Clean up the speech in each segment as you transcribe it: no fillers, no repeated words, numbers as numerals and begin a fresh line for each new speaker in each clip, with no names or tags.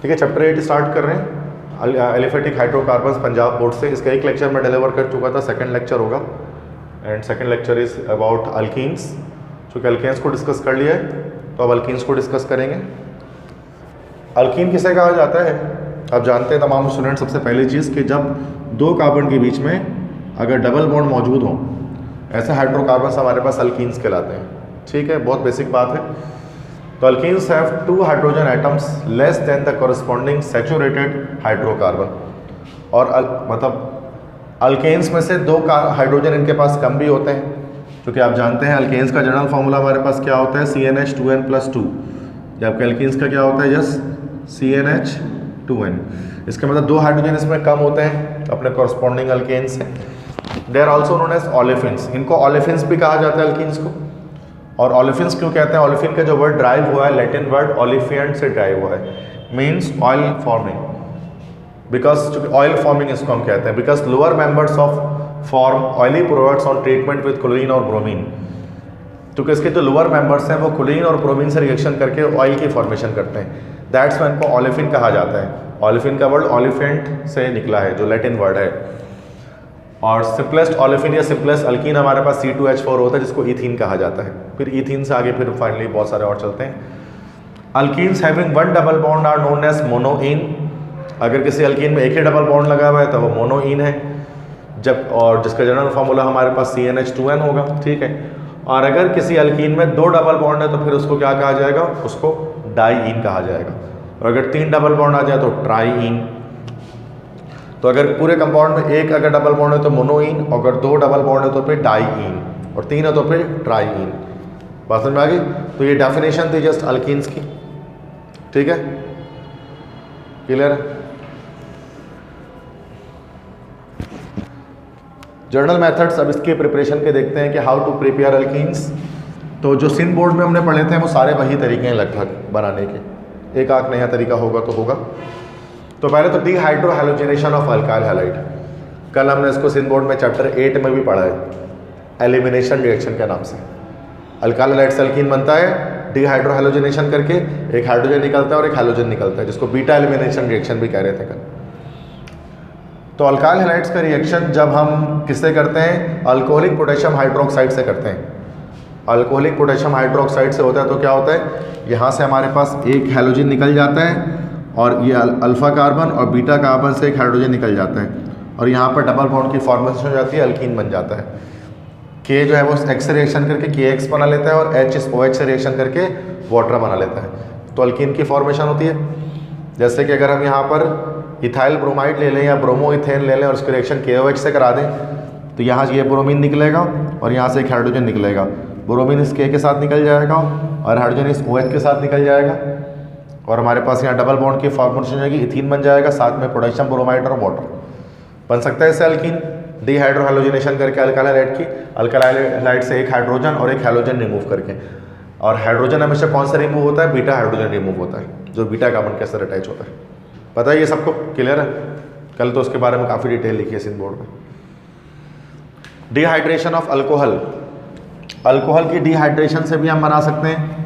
ठीक है, chapter 8 start कर रहे हैं, एलिफेटिक हाइड्रोकार्बन्स, पंजाब बोर्ड से। इसका एक लेक्चर मैं डिलीवर कर चुका था, सेकंड लेक्चर होगा, and second lecture is about alkenes. चूँकि अल्केन्स को डिस्कस कर लिया है तो अब अल्कीन्स को डिस्कस करेंगे। अल्कीन किसे कहा जाता है? अब जानते हैं तमाम स्टूडेंट सबसे पहली चीज़ कि जब दो कार्बन के बीच में अगर डबल बॉन्ड मौजूद हो, ऐसे हाइड्रोकार्बन्स हमारे पास अल्कीन्स कहलाते हैं। ठीक है, बहुत बेसिक बात है। तो alkenes have 2 hydrogen atoms less than the corresponding saturated hydrocarbon. और मतलब अल्केन्स में से 2 हाइड्रोजन इनके पास कम भी होते हैं, क्योंकि आप जानते हैं अल्केन्स का जनरल फार्मूला हमारे पास क्या होता है, CnH2n+2। जबकि अल्कीन्स का क्या होता है, जस्ट CnH2n। इसका मतलब 2 हाइड्रोजन इसमें कम होते हैं अपने कॉरस्पॉन्डिंग अल्केन्स से। They are also known as olefins. इनको ऑलिफिन्स भी कहा जाता है अल्कीन्स को। और ऑलिफिन्स क्यों कहते हैं? ऑलिफिन का जो वर्ड ड्राइव हुआ है, लैटिन वर्ड ऑलिफिएंट से ड्राइव हुआ है, मीन्स ऑयल फॉर्मिंग। बिकॉज चूंकि ऑयल फॉर्मिंग इसको हम कहते हैं, because lower members of form oily products on treatment with chlorine और ब्रोमीन। क्योंकि इसके जो लोअर मेंबर्स हैं वो क्लोरीन और ब्रोमीन से रिएक्शन करके ऑयल की फॉर्मेशन करते हैं। दैट्स व्हेन इनको ऑलिफिन कहा जाता है। ऑलिफिन का वर्ड ऑलिफेंट से निकला है, जो लैटिन वर्ड है। और सिंपलेस्ट ऑलिफिन या सिंपलेस्ट अल्कीन हमारे पास C2H4 होता है, जिसको ईथीन कहा जाता है। फिर ईथीन से आगे फिर फाइनली बहुत सारे और चलते हैं। Alkenes having 1 double bond are known as monoene. अगर किसी अल्कीन में एक ही डबल बॉन्ड लगा हुआ है तो वो मोनोईन है, जब और जिसका जनरल फार्मूला हमारे पास CnH2n होगा। ठीक है, और अगर किसी अल्कीन में 2 डबल बॉन्ड है तो फिर उसको क्या कहा जाएगा, उसको डाईईन कहा जाएगा। और अगर 3 डबल बॉन्ड आ जाए तो ट्राईईन। तो अगर पूरे कंपाउंड में एक अगर डबल बॉन्ड है तो मोनोईन, अगर 2 डबल बॉन्ड है तो फिर डाईईन, और 3 है तो फिर ट्राईईन। बात समझ में आ गई? तो ये डेफिनेशन थी जस्ट अल्कीन्स की। ठीक है, क्लियर है? जर्नल मेथड्स अब इसके प्रिपरेशन के देखते हैं कि हाउ टू प्रिपेयर अल्कीन्स। तो जो सिंध बोर्ड में हमने पढ़े थे वो सारे वही तरीके हैं लगभग बनाने के, एक आध नया तरीका होगा तो होगा। तो पहले तो डिहाइड्रोहैलोजिनेशन ऑफ अल्काइल हैलाइड। कल हमने इसको सिंध बोर्ड में चैप्टर 8 में भी पढ़ा है, एलिमिनेशन रिएक्शन के नाम से। अल्काइल हैलाइड से अल्कीन बनता है, डिहाइड्रोहैलोजिनेशन करके एक हाइड्रोजन निकलता है और एक हैलोजन निकलता है, जिसको बीटा एलिमिनेशन रिएक्शन भी कह रहे थे कल। तो अल्काइल हैलाइड्स का रिएक्शन जब हम किससे करते हैं, अल्कोहलिक पोटेशियम हाइड्रोक्साइड से करते हैं। अल्कोहलिक पोटेशियम हाइड्रोक्साइड से होता है तो क्या होता है, यहाँ से हमारे पास एक हैलोजन निकल जाता है, और ये अल्फा कार्बन और बीटा कार्बन से एक हाइड्रोजन निकल जाता है, और यहाँ पर डबल बॉन्ड की फॉर्मेशन हो जाती है, अल्कीन बन जाता है। के जो है वो X से रिएक्शन करके KX बना लेता है, और H इस OH से रिएक्शन करके वाटर बना लेता है। तो अल्कीन की फॉर्मेशन होती है। जैसे कि अगर हम यहाँ पर इथाइल ब्रोमाइड ले लें या ब्रोमो इथेन ले लें और उसकी रिएक्शन KOH से करा दें, तो यहाँ ये ब्रोमीन निकलेगा और यहाँ से एक हाइड्रोजन निकलेगा। ब्रोमीन इस K के साथ निकल जाएगा और हाइड्रोजन इस OH के साथ निकल जाएगा, और हमारे पास यहाँ डबल बॉन्ड की फॉर्मेशन हो जाएगी, इथीन बन जाएगा, साथ में पोटेशियम ब्रोमाइड और वाटर बन सकता है इससे अल्कीन। डिहाइड्रोहैलोजिनेशन करके अल्काइल हैलाइड की, अल्काइल हैलाइड से एक हाइड्रोजन और एक हैलोजन रिमूव करके। और हाइड्रोजन हमेशा कौन सा रिमूव होता है, बीटा हाइड्रोजन रिमूव होता है, जो बीटा कार्बन के साथ अटैच होता है। पता है ये सबको, क्लियर है? कल तो उसके बारे में काफ़ी डिटेल लिखी है सिंध बोर्ड में। Dehydration of alcohol. अल्कोहल की डिहाइड्रेशन से भी हम बना सकते हैं।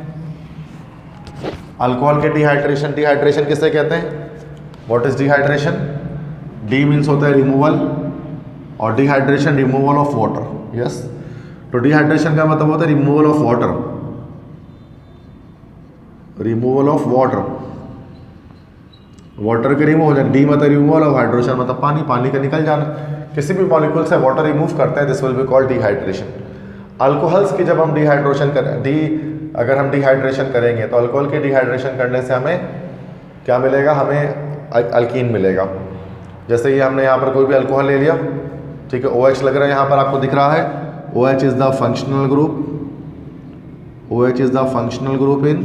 अल्कोहल के डिहाइड्रेशन, डिहाइड्रेशन किसे कहते हैं, what is dehydration? D means होता है रिमूवल, और dehydration removal of water. Yes, तो डिहाइड्रेशन का मतलब होता है removal of water, removal of water. Water के रिमूव हो जाए, डी मतलब रिमूवल ऑफ हाइड्रोजन मतलब पानी, पानी का निकल जाना। किसी भी मॉलिक्यूल से वाटर रिमूव करते हैं, this will be called dehydration. Alcohols की जब हम डिहाइड्रेशन करें, अगर हम डिहाइड्रेशन करेंगे तो अल्कोहल की डिहाइड्रेशन करने से हमें क्या मिलेगा, हमें अल्कीन मिलेगा। जैसे ये हमने यहाँ पर कोई भी अल्कोहल ले लिया, ठीक है, OH लग रहा है यहाँ पर आपको दिख रहा है, OH is the functional group, OH is the functional group in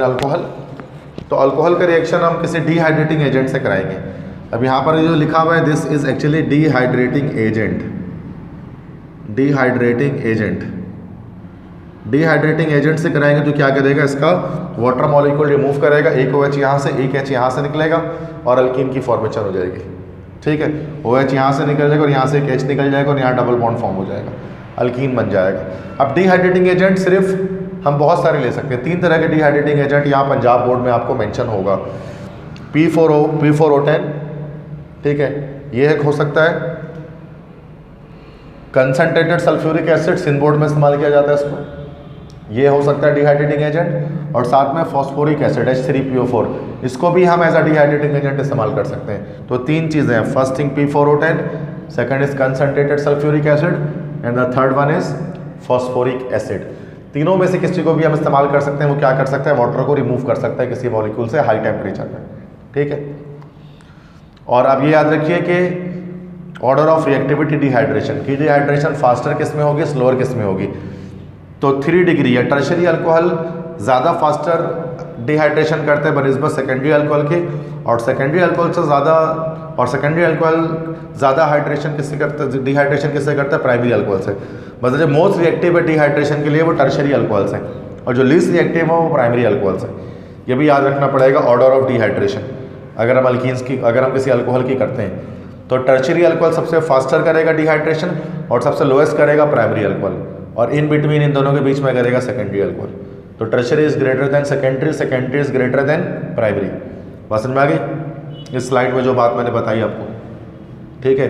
alcohol. तो अल्कोहल का रिएक्शन हम किसी डिहाइड्रेटिंग एजेंट से कराएंगे। अब यहाँ पर जो लिखा हुआ है, this is actually dehydrating agent. Dehydrating agent, dehydrating agent से कराएंगे तो क्या करेगा, इसका वाटर मॉलिक्यूल रिमूव करेगा, एक OH यहाँ से एक H यहाँ से निकलेगा और अल्कीन की फॉर्मेशन हो जाएगी। ठीक है, OH यहाँ से निकल जाएगा और यहाँ से एक H निकल जाएगा और यहाँ डबल बॉन्ड फॉर्म हो जाएगा, अल्कीन बन जाएगा। अब डिहाइड्रेटिंग एजेंट सिर्फ हम बहुत सारे ले सकते हैं। 3 तरह के डिहाइड्रेटिंग एजेंट यहाँ पंजाब बोर्ड में आपको मेंशन होगा। तीन तरह के डिहाइड्रेटिंग एजेंट यहाँ पंजाब बोर्ड में आपको मेंशन होगा। P4O10, ठीक है, ये एक हो सकता है। Concentrated sulphuric acid Sindh board में इस्तेमाल किया जाता है इसको, ये हो सकता है डिहाइड्रेटिंग एजेंट। और साथ में फॉस्फोरिक एसिड H3PO4, इसको भी हम एज अ डिहाइड्रेटिंग एजेंट इस्तेमाल कर सकते हैं। तो 3 चीज़ें हैं, first thing P4O10, second is concentrated sulphuric acid and the third one is phosphoric acid. तीनों में से किसी को भी हम इस्तेमाल कर सकते हैं। वो क्या कर सकता है, वाटर को रिमूव कर सकता है किसी मॉलिक्यूल से हाई टेम्परेचर में, ठीक है। और अब ये याद रखिए कि ऑर्डर ऑफ रिएक्टिविटी डिहाइड्रेशन की, डिहाइड्रेशन फास्टर किस में होगी, स्लोअर किस में होगी। तो 3 डिग्री है। टर्शरी अल्कोहल ज़्यादा फास्टर डिहाइड्रेशन करते हैं बनिस्बत सेकेंडरी अल्कोहल के, और सेकेंडरी अल्कोहल से ज़्यादा, और सेकेंडरी अल्कोहल ज़्यादा हाइड्रेशन किससे करते हैं, डिहाइड्रेशन किससे करता है, प्राइमरी अल्कोहल से। मतलब जो मोस्ट रिएक्टिव है डिहाइड्रेशन के लिए वो टर्शरी अल्कोहल से, और जो लीस्ट रिएक्टिव है वो प्राइमरी अल्कोहल से। ये भी याद रखना पड़ेगा ऑर्डर ऑफ डिहाइड्रेशन। अगर हम अल्कीन्स की, अगर हम किसी अल्कोहल की करते हैं तो टर्शरी अल्कोहल सबसे फास्टर करेगा डिहाइड्रेशन और सबसे लोएस्ट करेगा प्राइमरी अल्कोहल, और इन बिटवीन इन दोनों के बीच में करेगा सेकेंडरी अल्कोहल। तो tertiary is greater than secondary, secondary is greater than primary. बात समझ में आ गई इस स्लाइड में जो बात मैंने बताई आपको, ठीक है।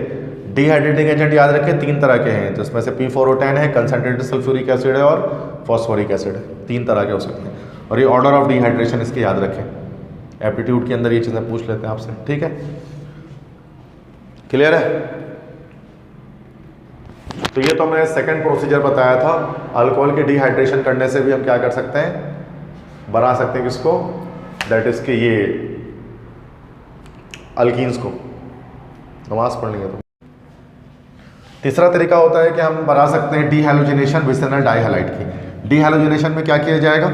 डिहाइड्रेटिंग एजेंट याद रखें 3 तरह के हैं, जिसमें से P4O10 है, कंसनट्रेटेड सल्फ्यूरिक एसिड है और फॉस्फोरिक एसिड है। 3 तरह के हो सकते हैं, और ये ऑर्डर ऑफ डिहाइड्रेशन इसके याद रखें। एप्टीट्यूड के अंदर ये चीज़ें पूछ लेते हैं आपसे, ठीक है। क्लियर है। तो ये तो मैंने सेकंड प्रोसीजर बताया था। अल्कोहल के डिहाइड्रेशन करने से भी हम क्या कर सकते हैं, बना सकते हैं किसको, दैट इज के ये अल्कीन्स को। नमाज पढ़ लेंगे तो। तीसरा तरीका होता है कि हम बना सकते हैं डीहैलोजिनेशन विसिनल डाइहैलाइड की। डीहैलोजिनेशन में क्या किया जाएगा,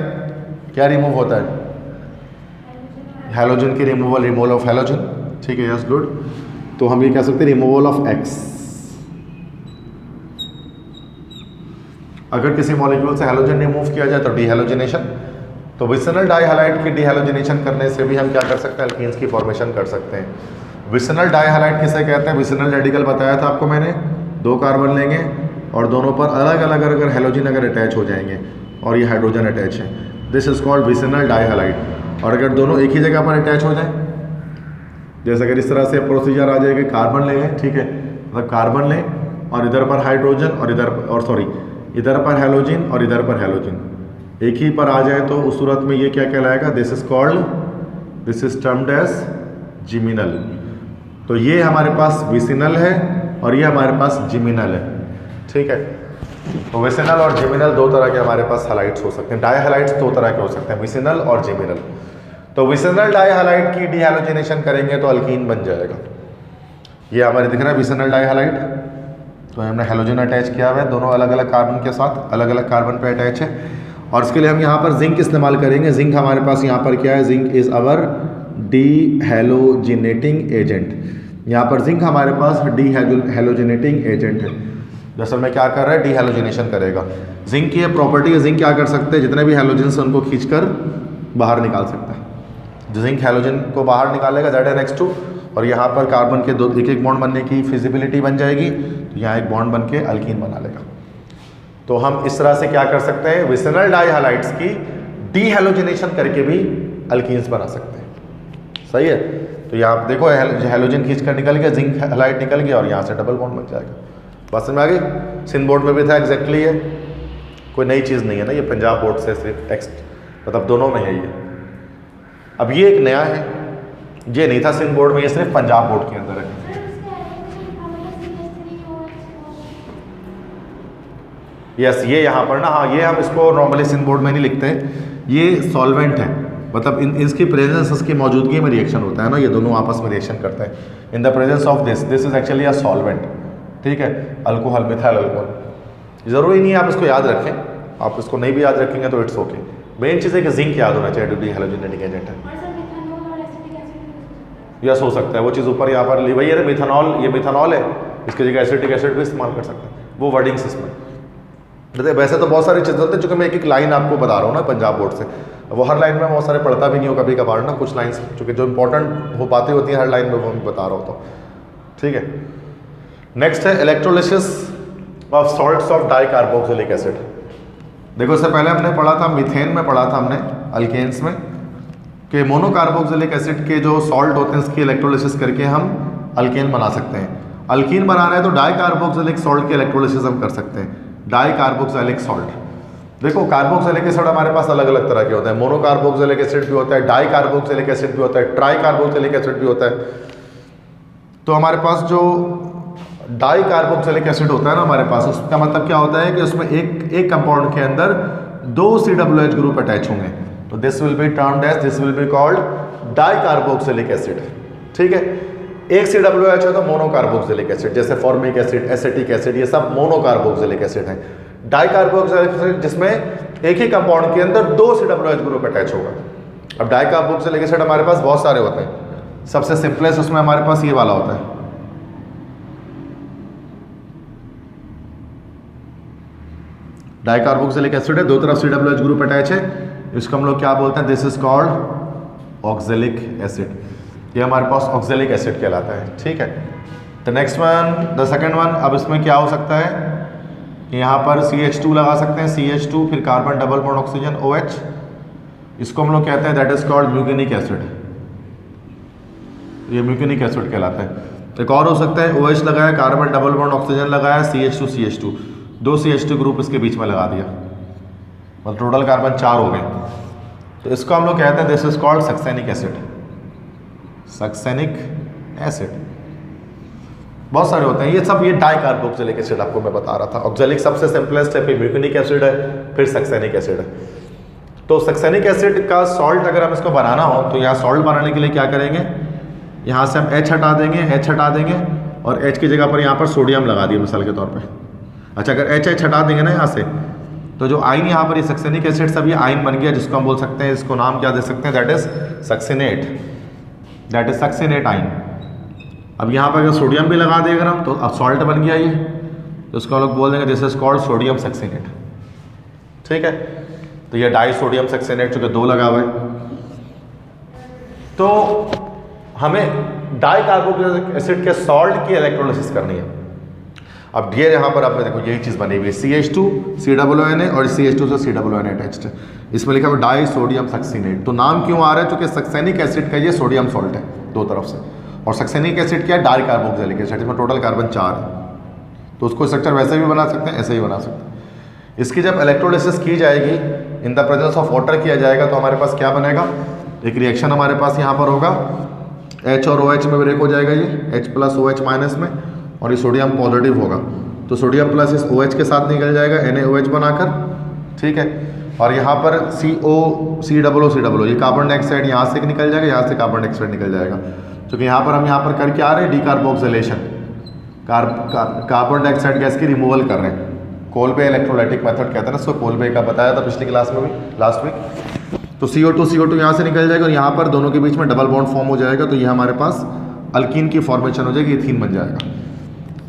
क्या रिमूव होता है, हैलोजन की रिमूवल, रिमूवल ऑफ हैलोजन, ठीक है, यस गुड। तो हम ये कह सकते हैं रिमूवल ऑफ एक्स। अगर किसी मॉलिक्यूल से हैलोजन रिमूव किया जाए तो डीहैलोजिनेशन। तो विसिनल डाइहैलाइड की डीहैलोजिनेशन करने से भी हम क्या कर सकते हैं, अल्कीन्स की फॉर्मेशन कर सकते हैं। विसिनल डाइहैलाइड किसे कहते हैं, विसिनल रेडिकल बताया था आपको मैंने। 2 कार्बन लेंगे और दोनों पर अलग अलग अगर हैलोजन अगर अटैच हो जाएंगे और ये हाइड्रोजन अटैच है, दिस इज कॉल्ड विसिनल डाइहैलाइड। और अगर दोनों एक ही जगह पर अटैच हो जाए, जैसे अगर इस तरह से प्रोसीजर आ जाएगा, कार्बन ले लें, ठीक है, मतलब कार्बन लें और इधर पर हाइड्रोजन और इधर, और सॉरी इधर पर हैलोजन और इधर पर हैलोजन एक ही पर आ जाए, तो उस सूरत में ये क्या कहलाएगा, this is called, this is termed as geminal. तो ये हमारे पास विसिनल है और ये हमारे पास जिमिनल है, ठीक है। तो विसिनल और जिमिनल 2 तरह के हमारे पास हैलाइड्स हो सकते हैं। डाइहैलाइड्स 2 तरह के हो सकते हैं, विसिनल और जिमिनल। तो विसिनल डाइहैलाइड की डीहैलोजिनेशन करेंगे तो अल्कीन बन जाएगा। ये हमारे दिख रहा है विसिनल डाइहैलाइड। तो हमने हैलोजन अटैच किया हुआ है, दोनों अलग अलग कार्बन के साथ, अलग अलग कार्बन पे अटैच है। और इसके लिए हम यहाँ पर जिंक इस्तेमाल करेंगे। जिंक हमारे पास यहाँ पर क्या है, जिंक इज़ अवर डीहैलोजिनेटिंग एजेंट। यहाँ पर जिंक हमारे पास डीहैलोजिनेटिंग एजेंट है। दरअसल में क्या कर रहा है, डीहैलोजिनेशन करेगा। जिंक की प्रॉपर्टी है, जिंक क्या कर सकते हैं, जितने भी हैलोजन से उनको खींचकर बाहर निकाल सकता है। जो जिंक हैलोजन को बाहर निकालेगा ZnH2, और यहाँ पर कार्बन के 2 एक बॉन्ड बनने की फिजिबिलिटी बन जाएगी, तो यहाँ एक बॉन्ड बन के अल्कीन बना लेगा। तो हम इस तरह से क्या कर सकते हैं, विसिनल डाइहैलाइड्स की डीहैलोजिनेशन करके भी अल्कीन्स बना सकते हैं। सही है। तो यहाँ आप देखो हैलोजन खींच कर निकल गया, जिंक हैलाइड निकल गया और यहाँ से डबल बॉन्ड बन जाएगा। बस समझ में आ गई। सिंध बोर्ड में भी था एग्जैक्टली ये, कोई नई चीज़ नहीं है ना, ये पंजाब बोर्ड से सिर्फ टेक्स्ट मतलब दोनों में है ये। अब ये एक नया है, ये नहीं था सिंध बोर्ड में, ये सिर्फ पंजाब बोर्ड के अंदर है। यस, ये यहाँ पर ना, हाँ, ये हम इसको नॉर्मली सिंध बोर्ड में नहीं लिखते हैं, ये सॉल्वेंट है, मतलब इसकी प्रेजेंस, इसकी मौजूदगी में रिएक्शन होता है ना, ये दोनों आपस में रिएक्शन करते हैं। In the presence of this is actually a solvent, ठीक है, अल्कोहल, मिथाइल अल्कोहल। ज़रूरी नहीं है आप इसको याद रखें, आप इसको नहीं भी याद रखेंगे तो इट्स ओके। मेन चीज़ है कि जिंक याद होना चाहिए, डीहैलोजिनेटिंग एजेंट है। यस, हो सकता है वो चीज़ ऊपर यहाँ पर ली भाई, ये मिथानॉल, ये मिथानॉल है, इसकी जगह एसिटिक एसिड भी इस्तेमाल कर सकते हैं, वो वर्डिंग्स इसमें। जैसे वैसे तो बहुत सारी चीज़ें होती हैं, चूँकि मैं एक एक लाइन आपको बता रहा हूँ ना पंजाब बोर्ड से, वो हर लाइन में बहुत सारे पढ़ता भी नहीं हो कभी कभार ना, कुछ लाइन्स चूँकि जो इंपॉर्टेंट हो बातें होती हैं हर लाइन में वो मैं बता रहा हूँ, तो ठीक है। नेक्स्ट है electrolysis of salts of dicarboxylic acid. देखो इससे पहले हमने पढ़ा था, मीथेन में पढ़ा था हमने अल्केन्स में कि मोनोकार्बोक्सिलिक एसिड के जो सॉल्ट होते हैं इसकी इलेक्ट्रोलिसिस करके हम अल्केन बना सकते हैं। अल्कीन बनाना है तो डाई कार्बोक्सिलिक सॉल्ट के इलेक्ट्रोलिसिस हम कर सकते हैं, डाई कार्बोक्सिलिक सॉल्ट। देखो कार्बोक्सिलिक एसिड हमारे पास अलग अलग तरह के होते हैं, मोनोकार्बोक्सिलिक एसिड भी होता है, डाई कार्बोक्सिलिक एसिड भी होता है, ट्राई कार्बोक्सिलिक एसिड भी होता है। तो हमारे पास जो डाई कार्बोक्सिलिक एसिड होता है ना हमारे पास, उसका मतलब क्या होता है कि उसमें एक कंपाउंड के अंदर 2 COOH ग्रुप अटैच होंगे, तो this will be termed as, this will be called dicarboxylic acid. ठीक है, एक COOH है तो मोनोकार्बोक्सिलिक एसिड, जैसे फॉर्मिक एसिड, एसिटिक एसिड, ये सब मोनोकार्बोक्सिलिक एसिड हैं। डाई कार्बोक्सिलिक एसिड जिसमें एक ही कंपाउंड के अंदर 2 COOH ग्रुप अटैच होगा। अब डाई कार्बोक्सिलिक एसिड हमारे पास बहुत सारे होते हैं, सबसे सिंपलेस्ट उसमें हमारे पास ये वाला होता है, डाई कार्बोक्सिलिक एसिड है, दो तरफ COOH ग्रुप अटैच है, इसको हम लोग क्या बोलते हैं, this is called oxalic acid. ये हमारे पास ऑक्जेलिक एसिड कहलाता है। ठीक है, the next one, the second one, अब इसमें क्या हो सकता है कि यहाँ पर CH2 लगा सकते हैं, CH2 फिर carbon double bond oxygen OH, इसको हम लोग कहते हैं दैट इज कॉल्ड म्यूकेनिक एसिड, ये म्यूकेनिक एसिड कहलाता है। एक और हो सकता है OH लगाया, कार्बन डबल बॉन्ड ऑक्सीजन लगाया, CH2 दो CH2 ग्रुप इसके बीच में लगा दिया, मतलब टोटल कार्बन 4 हो गए, तो इसको हम लोग कहते हैं this is called succinic acid, succinic acid. बहुत सारे होते हैं ये सब, ये डाई कार्बोक्सिलिक एसिड आपको मैं बता रहा था। ऑक्जेलिक सबसे सिंपलेस्ट है, फिर म्यूकेनिक एसिड है, फिर सक्सेनिक एसिड है। तो सक्सेनिक एसिड का सॉल्ट अगर हम इसको बनाना हो तो यहाँ सॉल्ट बनाने के लिए क्या करेंगे, यहाँ से हम H हटा देंगे, H हटा देंगे और H की जगह पर यहाँ पर सोडियम लगा दिए मिसाल के तौर पे। अच्छा, अगर H हटा देंगे ना यहाँ से, तो जो आइन यहाँ पर ये सक्सेनिक एसिड सब ये आइन बन गया, जिसको हम बोल सकते हैं, इसको नाम क्या दे सकते हैं, that is succinate, that is succinate आइन। अब यहाँ पर अगर सोडियम भी लगा दें अगर हम, तो अब सॉल्ट बन गया ये, तो उसको हम लोग बोल देंगे this is called sodium succinate. ठीक है, तो ये डाई सोडियम सक्सिनेट चूंकि 2 लगा हुआ है, तो हमें डाई कार्बोक्सिलिक एसिड के सॉल्ट की इलेक्ट्रोलिसिस करनी है। अब ये यहाँ पर आपने देखो यही चीज़ बनी हुई है, CH2 COONA और CH2 से COONA अटैच्ड है, इसमें लिखा हुआ डाई सोडियम सक्सिनेट। तो नाम क्यों आ रहा है, क्योंकि सक्सेनिक एसिड का ये सोडियम सॉल्ट है 2 तरफ से, और सक्सेनिक एसिड क्या है, डाई कार्बोक्सिलिक एसिड, इसमें टोटल कार्बन 4 है, तो उसको स्ट्रक्चर वैसे भी बना सकते हैं, ऐसे ही बना सकते हैं। इसकी जब इलेक्ट्रोलिसिस की जाएगी, in the presence of water किया जाएगा, तो हमारे पास क्या बनेगा, एक रिएक्शन हमारे पास यहाँ पर होगा, H और OH में ब्रेक हो जाएगा, ये H प्लस OH माइनस में, और ये सोडियम पॉजिटिव होगा, तो सोडियम प्लस इस OH के साथ निकल जाएगा NaOH बनाकर। ठीक है, और यहाँ पर COO ये कार्बन डाइऑक्साइड यहाँ से निकल जाएगा, यहाँ से कार्बन डाइऑक्साइड निकल जाएगा, क्योंकि यहाँ पर हम यहाँ पर करके आ रहे हैं डीकार्बोक्सिलेशन, कार्बन डाइऑक्साइड गैस की रिमूवल कर रहे हैं। कोलबे इलेक्ट्रोलाइटिक मेथड कहते हैं ना, इसको कोलबे का बताया था पिछली क्लास में भी, लास्ट वीक। तो CO2 यहाँ से निकल जाएगा और यहाँ पर दोनों के बीच में डबल बॉन्ड फॉर्म हो जाएगा, तो ये हमारे पास अल्कीन की फॉर्मेशन हो जाएगी, इथीन बन जाएगा।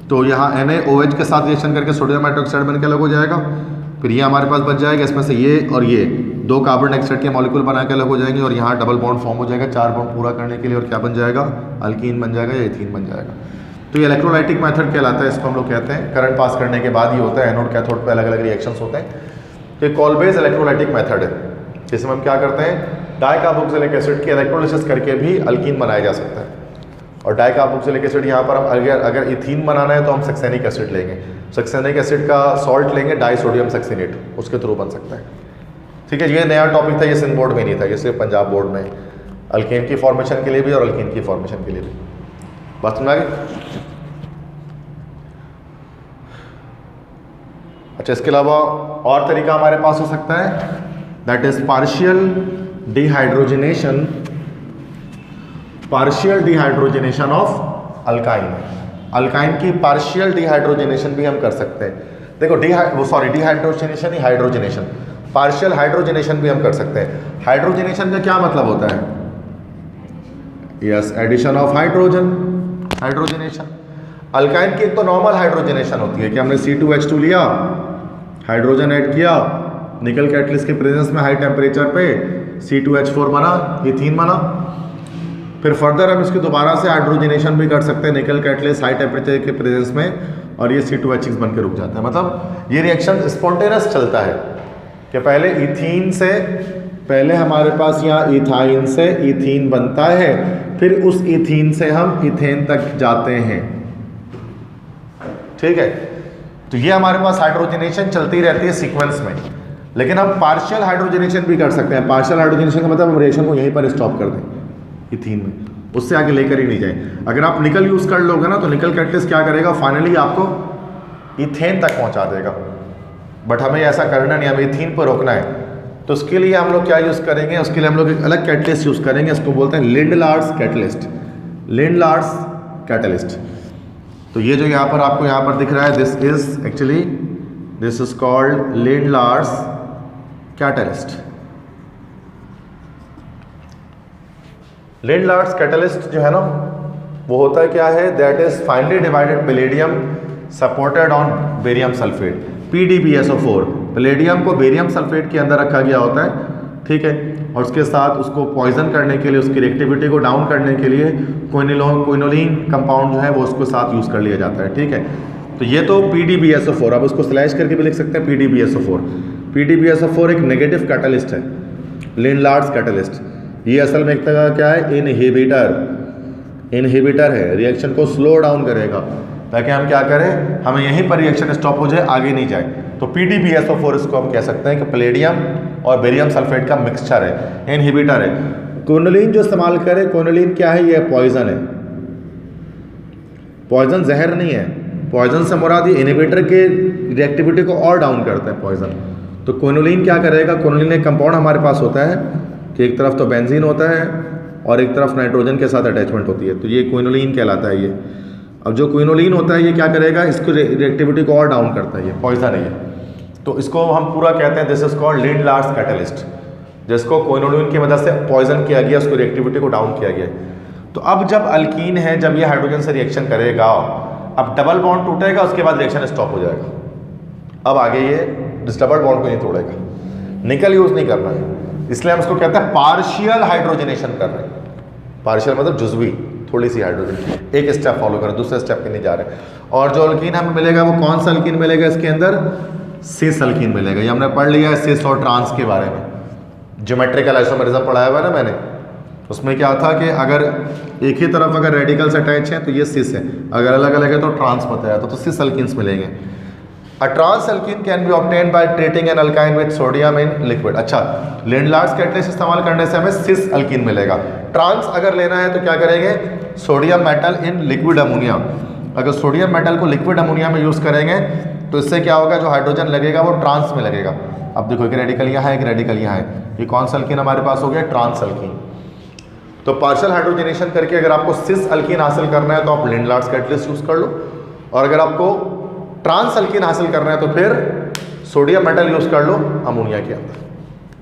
तो यहाँ NaOH के साथ रिएक्शन करके सोडियम हाइड्रोक्साइड बन के अलग हो जाएगा, फिर ये हमारे पास बच जाएगा, इसमें से ये और ये 2 कार्बन डाइऑक्साइड के मॉलिक्यूल बना के अलग हो जाएंगे, और यहाँ डबल बॉन्ड फॉर्म हो जाएगा 4 बॉन्ड पूरा करने के लिए, और क्या बन जाएगा, अल्कीन बन जाएगा या इथीन बन जाएगा। तो ये इलेक्ट्रोलाइटिक मेथड कहलाता है, इसको हम लोग कहते हैं, करंट पास करने के बाद ही होता है, एनोड कैथोड पे अलग अलग रिएक्शंस होते हैं। तो ये कोलबेज इलेक्ट्रोलाइटिक मेथड है, जिसमें हम क्या करते हैं, डाई कार्बोक्सिलिक एसिड की इलेक्ट्रोलिसिस करके भी अल्कीन बनाया जा सकता है। और डाई कार्बोक्सिलिक एसिड यहाँ पर हम अगर इथीन बनाना है तो हम सक्सेनिक एसिड लेंगे, सक्सेनिक एसिड का सॉल्ट लेंगे डाई सोडियम सक्सिनेट, उसके थ्रू बन सकता है। ठीक है, ये नया टॉपिक था, ये सिंध बोर्ड में नहीं था, ये सिर्फ पंजाब बोर्ड में, अल्केन की फॉर्मेशन के लिए भी और अल्कीन की फॉर्मेशन के लिए भी। बात समझ आ गई। अच्छा, इसके अलावा और तरीका हमारे पास हो सकता है, that is partial dehydrogenation of alkyne. Alkyne की पार्शियल डिहाइड्रोजनेशन भी हम कर सकते हैं। देखो डिहाइड्रोजनेशन ही हाइड्रोजनेशन, पार्शियल हाइड्रोजनेशन भी हम कर सकते हैं। हाइड्रोजनेशन का क्या मतलब होता है, yes, addition of hydrogenation. Alkyne की एक तो नॉर्मल हाइड्रोजनेशन होती है कि हमने C2H2 लिया, हाइड्रोजन ऐड किया, निकल कैटलिस्ट के प्रेजेंस में हाई टेम्परेचर पे C2H4 बना, इथीन बना। फिर फर्दर हम इसकी दोबारा से हाइड्रोजनेशन भी कर सकते हैं निकल कैटलिस्ट हाई टेम्परेचर के प्रेजेंस में, और ये C2H6 बन के रुक जाता है। मतलब ये रिएक्शन स्पॉन्टेनियस चलता है, कि पहले इथीन से, पहले हमारे पास यहाँ इथाइन से इथीन बनता है, फिर उस इथीन से हम इथेन तक जाते हैं। ठीक है, तो ये हमारे पास हाइड्रोजनेशन चलती रहती है सीक्वेंस में। लेकिन हम पार्शियल हाइड्रोजनेशन भी कर सकते हैं। पार्शियल हाइड्रोजनेशन का मतलब हम रिएक्शन को यहीं पर स्टॉप कर दें इथीन में, उससे आगे लेकर ही नहीं जाए। अगर आप निकल यूज़ कर लोगे ना, तो निकल कैटलिस्ट क्या करेगा, फाइनली आपको इथेन तक पहुंचा देगा। बट हमें ऐसा करना नहीं, हमें इथीन पर रोकना है। तो उसके लिए हम लोग क्या यूज़ करेंगे, उसके लिए हम लोग एक अलग कैटलिस्ट यूज़ करेंगे, उसको बोलते हैं लिंडलार्स कैटलिस्ट। Lindlar's catalyst. तो ये जो यहाँ पर आपको यहाँ पर दिख रहा है, this is actually this is called Lindlar's catalyst. Lindlar's catalyst जो है ना, वो होता है क्या है, that is finally divided palladium supported on barium sulphate, PDBSO4। Palladium को बेरियम सल्फेट के अंदर रखा गया होता है, ठीक है, और उसके साथ उसको पॉइजन करने के लिए, उसकी रिएक्टिविटी को डाउन करने के लिए क्विनोलिन कंपाउंड जो है वो उसको साथ यूज़ कर लिया जाता है। ठीक है, तो ये तो PDBSO4, आप उसको स्लैश करके भी लिख सकते हैं PDBSO4। PDBSO4 एक नेगेटिव कैटलिस्ट है, लिंडलार्स कैटलिस्ट। ये असल में एक तरह का क्या है, इनहिबिटर है, रिएक्शन को स्लो डाउन करेगा ताकि हम क्या करें, हमें यहीं पर रिएक्शन स्टॉप हो जाए, आगे नहीं जाए। तो PDBSO4 इसको हम कह सकते हैं कि पैलेडियम और बेरियम सल्फेट का मिक्सचर है, इनहिबिटर है। क्विनोलिन जो इस्तेमाल करें, क्विनोलिन क्या है, ये पॉइजन है। पॉइजन जहर नहीं है, पॉइजन से मुराद ये इनहिबिटर के रिएक्टिविटी को और डाउन करता है पॉइजन। तो क्विनोलिन क्या करेगा, क्विनोलिन एक कंपाउंड हमारे पास होता है कि एक तरफ तो बेंजीन होता है और एक तरफ नाइट्रोजन के साथ अटैचमेंट होती है, तो ये क्विनोलिन कहलाता है ये। अब जो क्विनोलिन होता है ये क्या करेगा, इसको रिएक्टिविटी को और डाउन करता है, ये पॉइजन है ये। तो इसको हम पूरा कहते हैं this is called Lindlar's catalyst, जिसको क्विनोलिन की मदद से पॉइजन किया गया, उसको रिएक्टिविटी को डाउन किया गया। तो अब जब अल्कीन है, जब ये हाइड्रोजन से रिएक्शन करेगा, अब डबल बॉन्ड टूटेगा, उसके बाद रिएक्शन स्टॉप हो जाएगा। अब आगे ये इस डबल बॉन्ड को नहीं तोड़ेगा, निकल यूज नहीं करना है, इसलिए हम इसको कहते हैं पार्शियल हाइड्रोजनेशन कर रहे हैं। पार्शियल मतलब जुज़वी, थोड़ी सी हाइड्रोजन, एक स्टेप फॉलो करें, दूसरे स्टेप पे नहीं जा रहे। और जो अल्कीन हमें मिलेगा वो कौन सा अल्कीन मिलेगा, इसके अंदर सिस अल्कीन मिलेगा। ये हमने पढ़ लिया है सिस और ट्रांस के बारे में, ज्योमेट्रिकल आइसोमेरिज्म पढ़ाया हुआ है ना मैंने। उसमें क्या था कि अगर एक ही तरफ अगर रेडिकल्स अटैच हैं तो ये सिस है, अगर अलग अलग है तो ट्रांस बताया था, तो सिस अल्कीन्स मिलेंगे। A trans alkene can be obtained by treating an alkyne with sodium in liquid. अच्छा, लिंडलार्स कैटलिस्ट इस्तेमाल करने से हमें सिस अल्कीन मिलेगा। ट्रांस अगर लेना है तो क्या करेंगे, sodium metal in liquid ammonia. अगर सोडियम मेटल को लिक्विड अमोनिया में यूज़ करेंगे तो इससे क्या होगा, जो हाइड्रोजन लगेगा वो ट्रांस में लगेगा। अब देखो एक रेडिकल यहाँ है, एक रेडिकल यहाँ है, ये कौन सा अल्कीन हमारे पास हो गया, ट्रांस अल्कीन। तो पार्शियल हाइड्रोजनेशन करके अगर आपको सिस अल्कीन हासिल करना है तो आप लिंडलार्स कैटलिस्ट यूज़ कर लो, और अगर आपको ट्रांस अल्कीन हासिल करना है तो फिर सोडियम मेटल यूज़ कर लो अमोनिया के अंदर।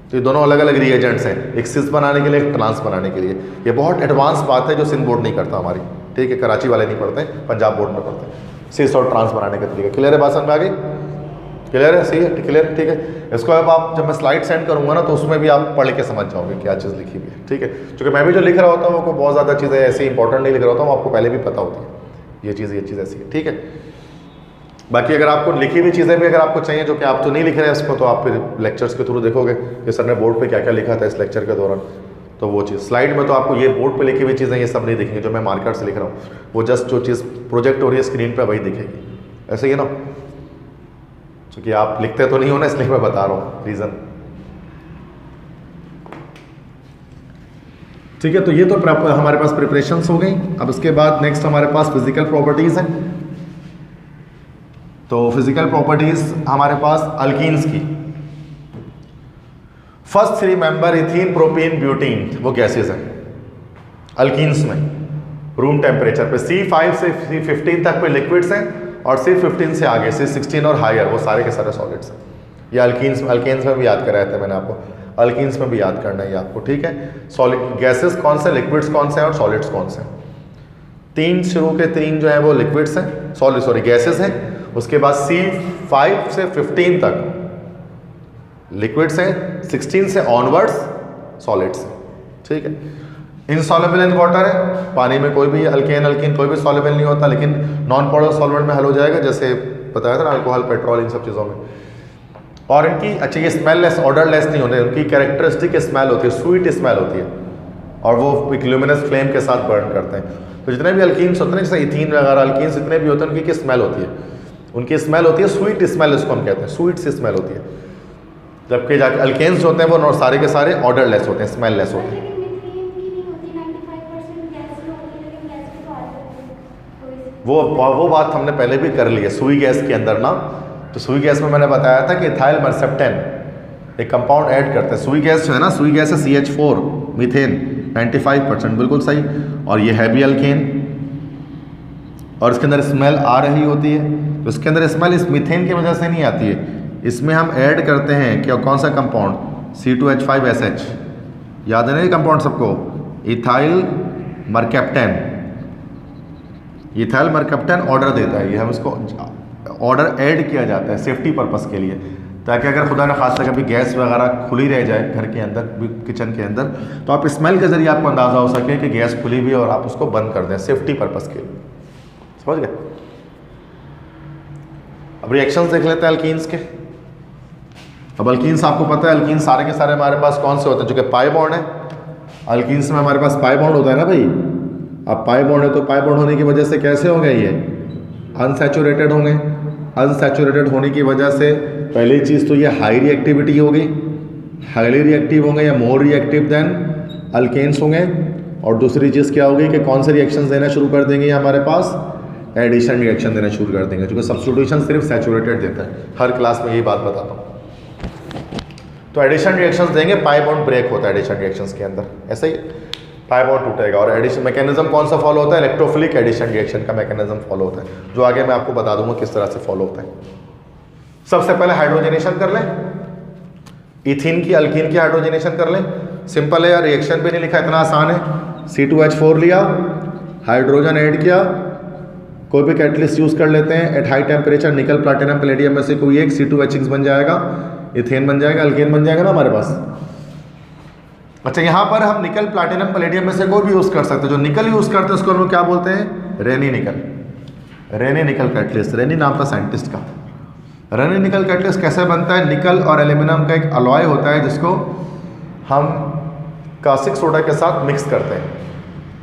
तो ये दोनों अलग अलग रिएजेंट्स हैं, एक सिस बनाने के लिए, एक ट्रांस बनाने के लिए। ये बहुत एडवांस बात है जो सिंध बोर्ड नहीं करता हमारी, ठीक है, कराची वाले नहीं पढ़ते, पंजाब बोर्ड में पढ़ते हैं सिस और ट्रांस बनाने का तरीका। क्लियर है, बात समझ में आ गई, क्लियर है, सही है, क्लियर है, ठीक है। इसको अब आप जब मैं स्लाइड सेंड करूँगा ना तो उसमें भी आप पढ़ के समझ जाओगे क्या चीज़ लिखी हुई है, ठीक है। क्योंकि मैं भी जो लिख रहा होता हूँ वो बहुत ज़्यादा चीज़ें ऐसी इंपॉर्टेंट नहीं लिख रहा होता हूँ, आपको पहले भी पता होती है ये चीज़ ऐसी है, ठीक है। बाकी अगर आपको लिखी हुई चीज़ें भी अगर आपको चाहिए जो कि आप तो नहीं लिख रहे हैं उसको, तो आप फिर लेक्चर्स के थ्रू देखोगे कि सर ने बोर्ड पे क्या क्या लिखा था इस लेक्चर के दौरान, तो वो चीज़ स्लाइड में तो आपको ये बोर्ड पे लिखी हुई चीज़ें ये सब नहीं दिखेंगी जो मैं मार्कर से लिख रहा हूँ, वो जस्ट जो चीज़ प्रोजेक्ट हो रही है स्क्रीन पर वही दिखेगी, ऐसे ही है ना। क्योंकि आप लिखते तो नहीं हो ना, इसलिए मैं बता रहा हूँ रीज़न, ठीक है। तो ये तो हमारे पास प्रिपरेशंस हो गई। अब इसके बाद नेक्स्ट हमारे पास फिजिकल प्रॉपर्टीज़ हैं। तो फिजिकल प्रॉपर्टीज हमारे पास अल्कीन्स की, first 3 member ethene, propene, butene, वो गैसेस हैं अल्कीन्स में। रूम टेम्परेचर पे C5 से C15 तक पे लिक्विड्स हैं, और C15 से आगे C16 और हायर वो सारे के सारे सॉलिड्स हैं। ये अल्कीन्स में भी याद कराया था मैंने आपको, अल्कीन्स में भी याद करना है ये आपको, ठीक है। सॉलिड गैसेस कौन से, लिक्विड्स कौन से हैं और सॉलिड्स कौन से हैं। 3 शुरू के 3 जो है वो लिक्विड्स हैं, सॉरी गैसेस हैं। उसके बाद C5 से 15 तक लिक्विड्स हैं, 16 से ऑनवर्ड्स सॉलिड्स हैं, ठीक है। इनसॉल्युबल इन वाटर है, पानी में कोई भी अल्कीन कोई भी सॉल्युबल नहीं होता, लेकिन नॉन पोलर सॉल्वेंट में हल हो जाएगा, जैसे बताया था ना अल्कोहल, पेट्रोल, इन सब चीज़ों में। और इनकी अच्छा ये स्मेल लेस ऑर्डर लेस नहीं होते, उनकी कैरेक्टरिस्टिक स्मेल होती है, स्वीट स्मेल होती है और वो एक ल्यूमिनस फ्लेम के साथ बर्न करते हैं। तो जितने भी अल्कीन्स होते हैं जैसे इथीन वगैरह अल्कीन्स जितने भी होते हैं उनकी स्मेल होती है, उनकी स्मेल होती है स्वीट स्मेल, इसको हम कहते हैं स्वीट सी स्मेल होती है। जबकि जाके अल्केन्स होते हैं वो सारे के सारे ऑर्डर लेस होते हैं, स्मेल लेस होते हैं। वो बात हमने पहले भी कर ली है सुई गैस के अंदर ना। तो सुई गैस में मैंने बताया था कि इथाइल मर्सेप्टेन एक कंपाउंड ऐड करते हैं। सुई गैस जो है ना, सुई गैस है CH4 मीथेन 95%, बिल्कुल सही। और ये है भी अल्केन और इसके अंदर स्मेल आ रही होती है। तो इसके अंदर स्मेल इस मीथेन की वजह से नहीं आती है, इसमें हम ऐड करते हैं क्या, कौन सा कंपाउंड, C2H5SH। याद है ना ये कंपाउंड सबको, इथाइल मर्केप्टेन। इथाइल मर्केप्टेन ऑर्डर देता है, ये हम इसको ऑर्डर ऐड किया जाता है सेफ्टी पर्पस के लिए, ताकि अगर खुदा न खास्ता कभी गैस वगैरह खुली रह जाए घर के अंदर, किचन के अंदर, तो आप स्मेल के ज़रिए आपको अंदाज़ा हो सके कि गैस खुली हुई है और आप उसको बंद कर दें सेफ्टी पर्पस के लिए। समझ गए? अब रिएक्शंस देख लेते हैं अल्कीन्स के। अब अल्कीन्स आपको पता है अल्कीन्स सारे के सारे हमारे पास कौन से होते हैं, जो कि पाई बॉन्ड है। अल्कीन्स में हमारे पास पाई बॉन्ड होता है ना भाई। अब पाई बॉन्ड है तो पाई बॉन्ड होने की वजह से कैसे होंगे, ये अनसैचुरेटेड होंगे। अनसैचुरेटेड होने की वजह से पहली चीज़ तो ये हाई रिएक्टिविटी होगी, हाईली रिएक्टिव होंगे या मोर रिएक्टिव देन अल्केन्स होंगे। और दूसरी चीज़ क्या होगी कि कौन से रिएक्शंस देना शुरू कर देंगे, हमारे पास एडिशन रिएक्शन देना शुरू कर देंगे, क्योंकि सब्स्टिट्यूशन सिर्फ सैचुरेटेड देता है। हर क्लास में यही बात बताता हूँ। तो एडिशन रिएक्शंस देंगे, पाई बॉन्ड ब्रेक होता है एडिशन रिएक्शंस के अंदर, ऐसे ही पाई बॉन्ड टूटेगा। और एडिशन मैकेनिज्म कौन सा फॉलो होता है, इलेक्ट्रोफिलिक एडिशन रिएक्शन का मैकेनिज्म फॉलो होता है, जो आगे मैं आपको बता दूंगा किस तरह से फॉलो होता है। सबसे पहले हाइड्रोजनेशन कर लें, इथीन की अल्कीन की हाइड्रोजनेशन कर लें। सिंपल है यार, रिएक्शन भी नहीं लिखा, इतना आसान है। C2H4 लिया, हाइड्रोजन ऐड किया, कोई भी कैटलिस्ट यूज़ कर लेते हैं एट हाई टेम्परेचर, निकल प्लैटिनम पैलेडियम में से कोई एक, C2H6 बन जाएगा, इथेन बन जाएगा, अल्केन बन जाएगा ना हमारे पास। अच्छा, यहाँ पर हम निकल प्लैटिनम पैलेडियम में से कोई भी यूज़ कर सकते हैं। जो निकल यूज़ करते हैं उसको हम क्या बोलते हैं, रेनी निकल। रेनी निकल कैटलिस्ट, रेनी नाम था साइंटिस्ट का। रेनी निकल कैटलिस्ट कैसे बनता है, निकल और एल्यूमिनियम का एक अलॉय होता है जिसको हम कास्टिक सोडा के साथ मिक्स करते हैं।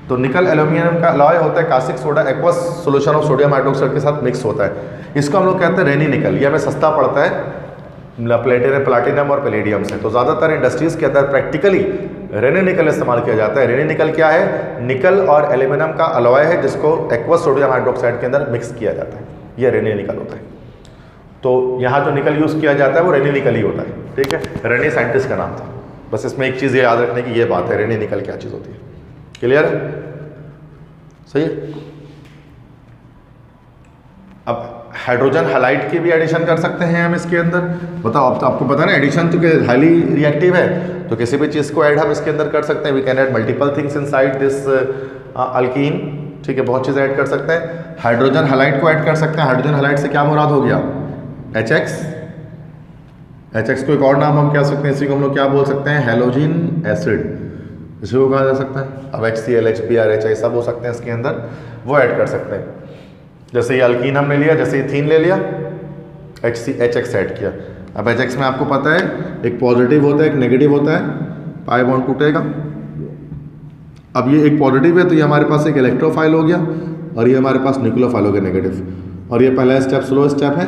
तो निकल एल्यूमिनियम का अलॉय होता है, caustic soda aqueous solution of sodium hydroxide के साथ मिक्स होता है। इसको हम लोग कहते हैं रेनी निकल। ये हमें सस्ता पड़ता है प्लैटिनम और पैलेडियम से। तो ज़्यादातर इंडस्ट्रीज़ के अंदर प्रैक्टिकली रेनी निकल इस्तेमाल किया जाता है। रेनी निकल क्या है, निकल और एल्यूमिनियम का अलॉय है जिसको एक्वस सोडियम हाइड्रोक्साइड के अंदर मिक्स किया जाता है, ये रेनी निकल होता है। तो यहाँ जो निकल यूज़ किया जाता है वो रेनी निकल ही होता है, ठीक है। रेनी साइंटिस्ट का नाम था। बस इसमें एक चीज़ ये याद रखने की ये बात है, रेनी निकल क्या चीज़ होती है। क्लियर है? सही है। अब हाइड्रोजन हैलाइड की भी एडिशन कर सकते हैं हम इसके अंदर। बताओ, अब तो आपको पता है ना, एडिशन तो हाईली रिएक्टिव है, तो किसी भी चीज़ को ऐड हम इसके अंदर कर सकते हैं। We can add multiple things inside this alkene, ठीक है, बहुत चीज़ ऐड कर सकते हैं। हाइड्रोजन हैलाइड को ऐड कर सकते हैं। हाइड्रोजन हैलाइड से क्या मुराद हो गया, HX। HX को एक और नाम हम कह सकते हैं, इसी को हम लोग क्या बोल सकते हैं, हैलोजिन एसिड, इसी को कहा जा सकता है। अब HCl, HBr, HI सब हो सकते हैं इसके अंदर, वो ऐड कर सकते हैं। जैसे ये अल्कीन हमने लिया, जैसे इथीन ले लिया, HX ऐड किया। अब HX में आपको पता है एक पॉजिटिव होता है, एक नेगेटिव होता है, पाई बॉन्ड टूटेगा। अब ये एक पॉजिटिव है तो ये हमारे पास एक इलेक्ट्रोफाइल हो गया और ये हमारे पास न्यूक्लियोफाइल हो गया नेगेटिव। और ये पहला स्टेप स्लो स्टेप है।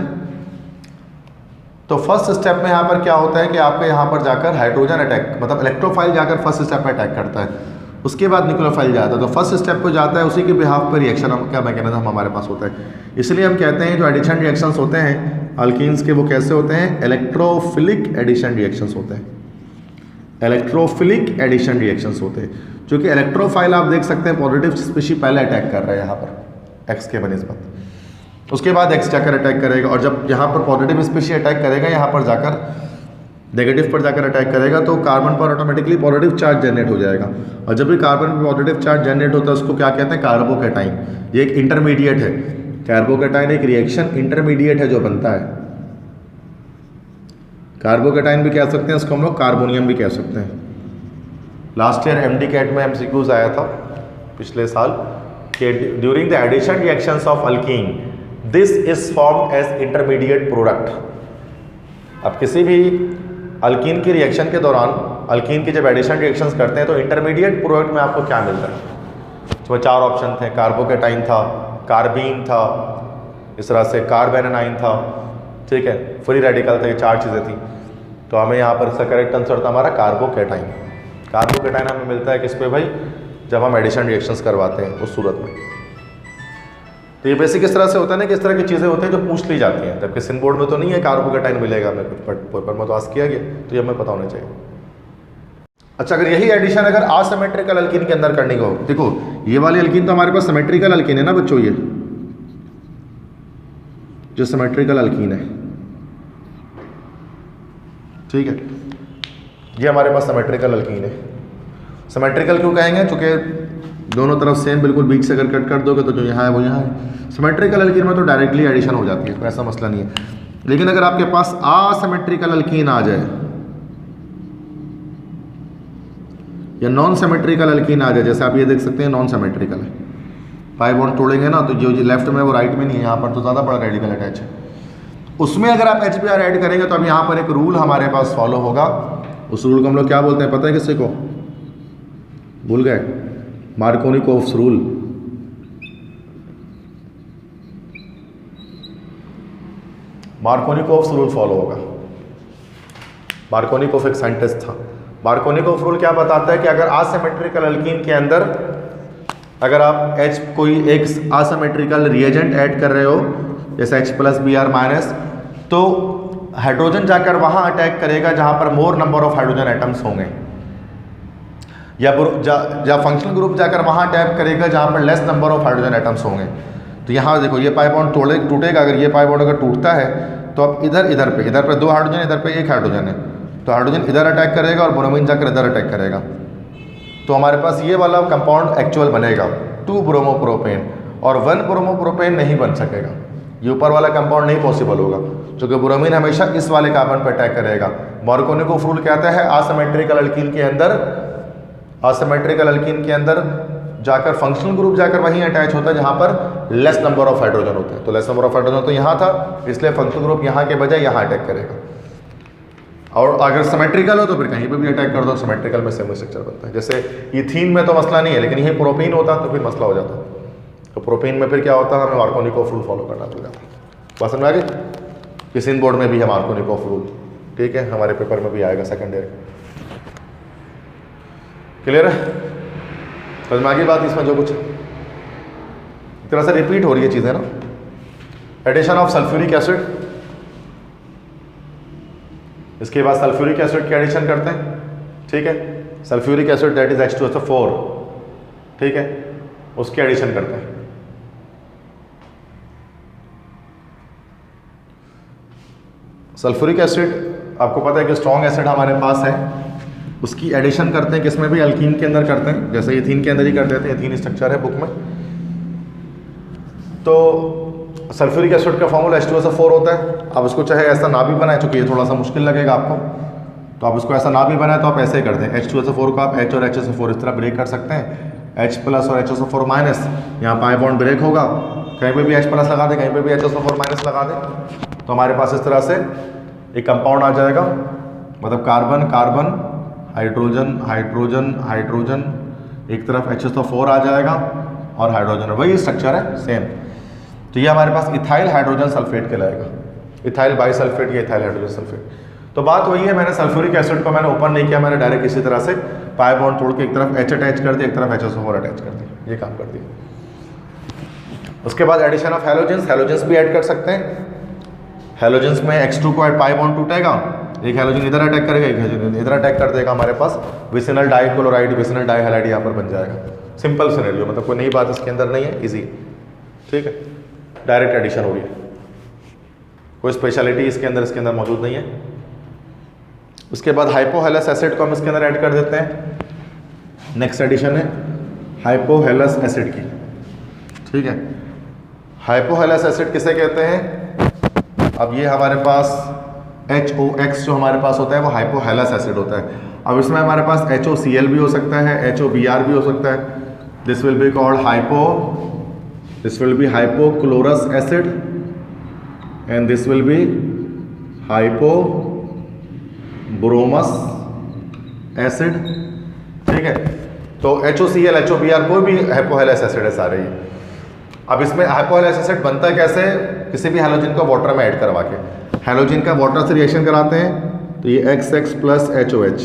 तो फर्स्ट स्टेप में यहाँ पर क्या होता है कि आपके यहाँ पर जाकर हाइड्रोजन अटैक, मतलब इलेक्ट्रोफाइल जाकर फर्स्ट स्टेप में अटैक करता है, उसके बाद न्यूक्लियोफाइल जाता है। तो फर्स्ट स्टेप पे जाता है, उसी के बिहाफ पर रिएक्शन का मैकेनिज्म हमारे पास होता है। इसलिए हम कहते हैं जो एडिशन रिएक्शंस होते हैं अल्कीन्स के, वो कैसे होते हैं, इलेक्ट्रोफिलिक एडिशन रिएक्शंस होते हैं। इलेक्ट्रोफिलिक एडिशन रिएक्शंस होते हैं, क्योंकि इलेक्ट्रोफाइल आप देख सकते हैं पॉजिटिव स्पीशी पहले अटैक कर रहा है यहाँ पर एक्स के बनिस्बत, उसके बाद एक्स जाकर अटैक करेगा। और जब यहाँ पर पॉजिटिव स्पीशी अटैक करेगा, यहाँ पर जाकर नेगेटिव पर जाकर अटैक करेगा, तो कार्बन पर ऑटोमेटिकली पॉजिटिव चार्ज जनरेट हो जाएगा। और जब भी कार्बन पर पॉजिटिव चार्ज जनरेट होता है उसको क्या कहते हैं, कार्बोकैटाइन। ये एक इंटरमीडिएट है, कार्बोकैटाइन एक रिएक्शन इंटरमीडिएट है जो बनता है। कार्बोकैटाइन भी कह सकते हैं इसको हम लोग, कार्बोनियम भी कह सकते हैं। लास्ट ईयर MD कैट में MCQs आया था पिछले साल कि during the addition reactions of alkene this is formed as intermediate product. अब किसी भी अल्कीन की रिएक्शन के दौरान, अल्कीन की जब एडिशन रिएक्शंस करते हैं तो इंटरमीडिएट प्रोडक्ट में आपको क्या मिलता है? तो 4 ऑप्शन थे, कार्बोकेटाइन था, कार्बीन था, इस तरह से कार्बेनाइन था, ठीक है, फ्री रेडिकल था, ये 4 चीज़ें थी। तो हमें यहाँ पर इसका करेक्ट आंसर था हमारा कार्बोकेटाइन। कार्बोकेटाइन हमें मिलता है किस पे भाई? जब हम एडिशन रिएक्शंस करवाते हैं उस सूरत में। तो ये बेसिक इस तरह से होता है ना कि इस तरह की चीज़ें होती हैं जो पूछ ली जाती हैं, जबकि सिन बोर्ड में तो नहीं है कार्बोकेटाइन मिलेगा हमें कुछ, बट पेपर में तो आस्क किया गया, तो ये हमें पता होना चाहिए। अच्छा, अगर यही एडिशन अगर असिमेट्रिकल अल्कीन के अंदर करनी हो, देखो ये वाली अल्कीन तो हमारे पास सिमेट्रिकल अल्कीन है ना बच्चों, ये जो सिमेट्रिकल अल्कीन है, ठीक है, ये हमारे पास सिमेट्रिकल अल्कीन है। सिमेट्रिकल क्यों कहेंगे? चूँकि दोनों तरफ सेम, बिल्कुल बीच से अगर कट कर दोगे तो जो यहाँ है वो यहाँ है। सिमेट्रिकल अल्कीन में तो डायरेक्टली एडिशन हो जाती है, ऐसा मसला नहीं है। लेकिन अगर आपके पास असिमेट्रिकल अल्कीन आ जाए या नॉन सिमेट्रिकल अल्कीन आ जाए, जैसे आप ये देख सकते हैं नॉन सिमेट्रिकल है, पाई बॉन्ड तोड़ेंगे ना तो जो लेफ्ट में वो राइट में नहीं है, यहाँ पर तो ज़्यादा बड़ा रेडिकल अटैच है, उसमें अगर आप HBr ऐड करेंगे तो अब यहाँ पर एक रूल हमारे पास फॉलो होगा। उस रूल को हम लोग क्या बोलते हैं पता है किसी को? भूल गए? Markovnikov's rule. Markovnikov's rule follow होगा। मार्कोनिकोव एक साइंटिस्ट था। मार्कोनिकोव रूल क्या बताता है कि अगर असिमेट्रिकल अल्कीन के अंदर अगर आप कोई एक असिमेट्रिकल रिएजेंट ऐड कर रहे हो, जैसे H+Br-, तो हाइड्रोजन जाकर वहां अटैक करेगा जहां पर मोर नंबर ऑफ हाइड्रोजन एटम्स होंगे, या फंक्शनल ग्रुप जाकर वहां अटैक करेगा जहां पर less number of hydrogen atoms होंगे। तो यहाँ देखो ये पाई बॉन्ड टूटेगा, अगर ये पाई बॉन्ड अगर टूटता है तो अब इधर पे 2 हाइड्रोजन, इधर पे 1 हाइड्रोजन है, तो हाइड्रोजन इधर अटैक करेगा और ब्रोमीन जाकर इधर अटैक करेगा। तो हमारे पास ये वाला कंपाउंड एक्चुअल बनेगा 2 ब्रोमोप्रोपेन, और 1 ब्रोमोप्रोपेन नहीं बन सकेगा। ये ऊपर वाला कंपाउंड नहीं पॉसिबल होगा, क्योंकि ब्रोमीन हमेशा इस वाले कार्बन पर अटैक करेगा। मार्कोनिकोव रूल कहता है असिमेट्रिकल अल्कीन के अंदर जाकर फंक्शनल ग्रुप जाकर वहीं अटैच होता है जहां पर लेस नंबर ऑफ हाइड्रोजन होते हैं। तो लेस नंबर ऑफ हाइड्रोजन तो यहाँ था, इसलिए फंक्शनल ग्रुप यहाँ के बजाय यहाँ अटैक करेगा। और अगर सिमेट्रिकल हो तो फिर कहीं पे भी अटैक कर दो, सिमेट्रिकल में सेम स्ट्रक्चर बनता है। जैसे इथीन में तो मसला नहीं है, लेकिन ये प्रोपीन होता तो फिर मसला हो जाता। तो प्रोपीन में फिर क्या होता है, हमें मार्कोनिकोव रूल फॉलो करना पड़ेगा। बात समझ में आ गई? किसी बोर्ड में भी है मार्कोनिकोव रूल, ठीक है, हमारे पेपर में भी आएगा सेकेंडरी। क्लियर है? समझ में आ गई बात? इसमें जो कुछ एक तरह से रिपीट हो रही है चीज़ें ना। एडिशन ऑफ सल्फ्यूरिक एसिड, इसके बाद सल्फ्यूरिक एसिड की एडिशन करते हैं, ठीक है। Sulphuric acid that is H2SO4, ठीक है, उसकी एडिशन करते हैं। सल्फ्यूरिक एसिड आपको पता है कि स्ट्रॉन्ग एसिड हमारे पास है, उसकी एडिशन करते हैं किसमें भी? अल्कीन के अंदर करते हैं, जैसे एथीन के अंदर ही कर देते हैं, एथीन स्ट्रक्चर है बुक में। तो सल्फ्यूरिक एसिड का फॉर्मूला H2SO4 होता है। अब उसको चाहे ऐसा ना भी बनाए, चूँकि ये थोड़ा सा मुश्किल लगेगा आपको, तो आप उसको ऐसा ना भी बनाए तो आप ऐसे ही कर दें। H2SO4 को आप H और HSO4 इस तरह ब्रेक कर सकते हैं, H+ और HSO4-, यहाँ पाई बॉन्ड ब्रेक होगा, कहीं पे भी H+ लगा दें, कहीं पे भी HSO4- लगा दें, तो हमारे पास इस तरह से एक कंपाउंड आ जाएगा। मतलब carbon carbon, hydrogen hydrogen hydrogen, एक तरफ HSO4 आ जाएगा और हाइड्रोजन, वही स्ट्रक्चर है सेम। तो ये हमारे पास इथाइल हाइड्रोजन सल्फेट कहलाएगा, इथाइल बाईसल्फेट या इथाइल हाइड्रोजन सल्फेट। तो बात वही है, मैंने सल्फ्यूरिक एसिड को मैंने ओपन नहीं किया, मैंने डायरेक्ट इसी तरह से पाई बॉन्ड तोड़ के एक तरफ H अटैच कर दिया, एक तरफ HSO4 अटैच कर दिया, ये काम कर दिया। उसके बाद एडिशन ऑफ हैलोजेंस, हैलोजेंस भी ऐड कर सकते हैं। हैलोजेंस में H2 को पाई बॉन्ड टूटेगा, एक हैलोजन इधर अटैक करेगा, एक हैलोजन इधर अटैक कर देगा, हमारे पास विसिनल डाइक्लोराइड, विसिनल डाइहैलाइड यहाँ पर बन जाएगा। सिंपल सिनेरियो, मतलब कोई नई बात इसके अंदर नहीं है, इजी, ठीक है, डायरेक्ट एडिशन हो रही है, कोई स्पेशलिटी इसके अंदर मौजूद नहीं है। उसके बाद हाइपोहेलस एसिड को हम इसके अंदर ऐड कर देते हैं। नेक्स्ट एडिशन है हाइपोहेलस एसिड की, ठीक है। हाइपोहेलस एसिड किसे कहते हैं? अब ये हमारे पास HOX जो हमारे पास होता है वो हाइपोहेलस एसिड होता है। अब इसमें हमारे पास HOCl भी हो सकता है, HOBr भी हो सकता है। This will be called hypochlorous acid and this will be hypobromous acid, ठीक है। तो HOCl HOBr कोई भी हाइपोहाइलस एसिड है सारे ये। अब इसमें हाइपोहाइलस एसिड बनता कैसे? किसी भी हैलोजन को वाटर में ऐड करवा के, हैलोजन का वाटर से रिएक्शन कराते हैं तो ये XX प्लस HOH,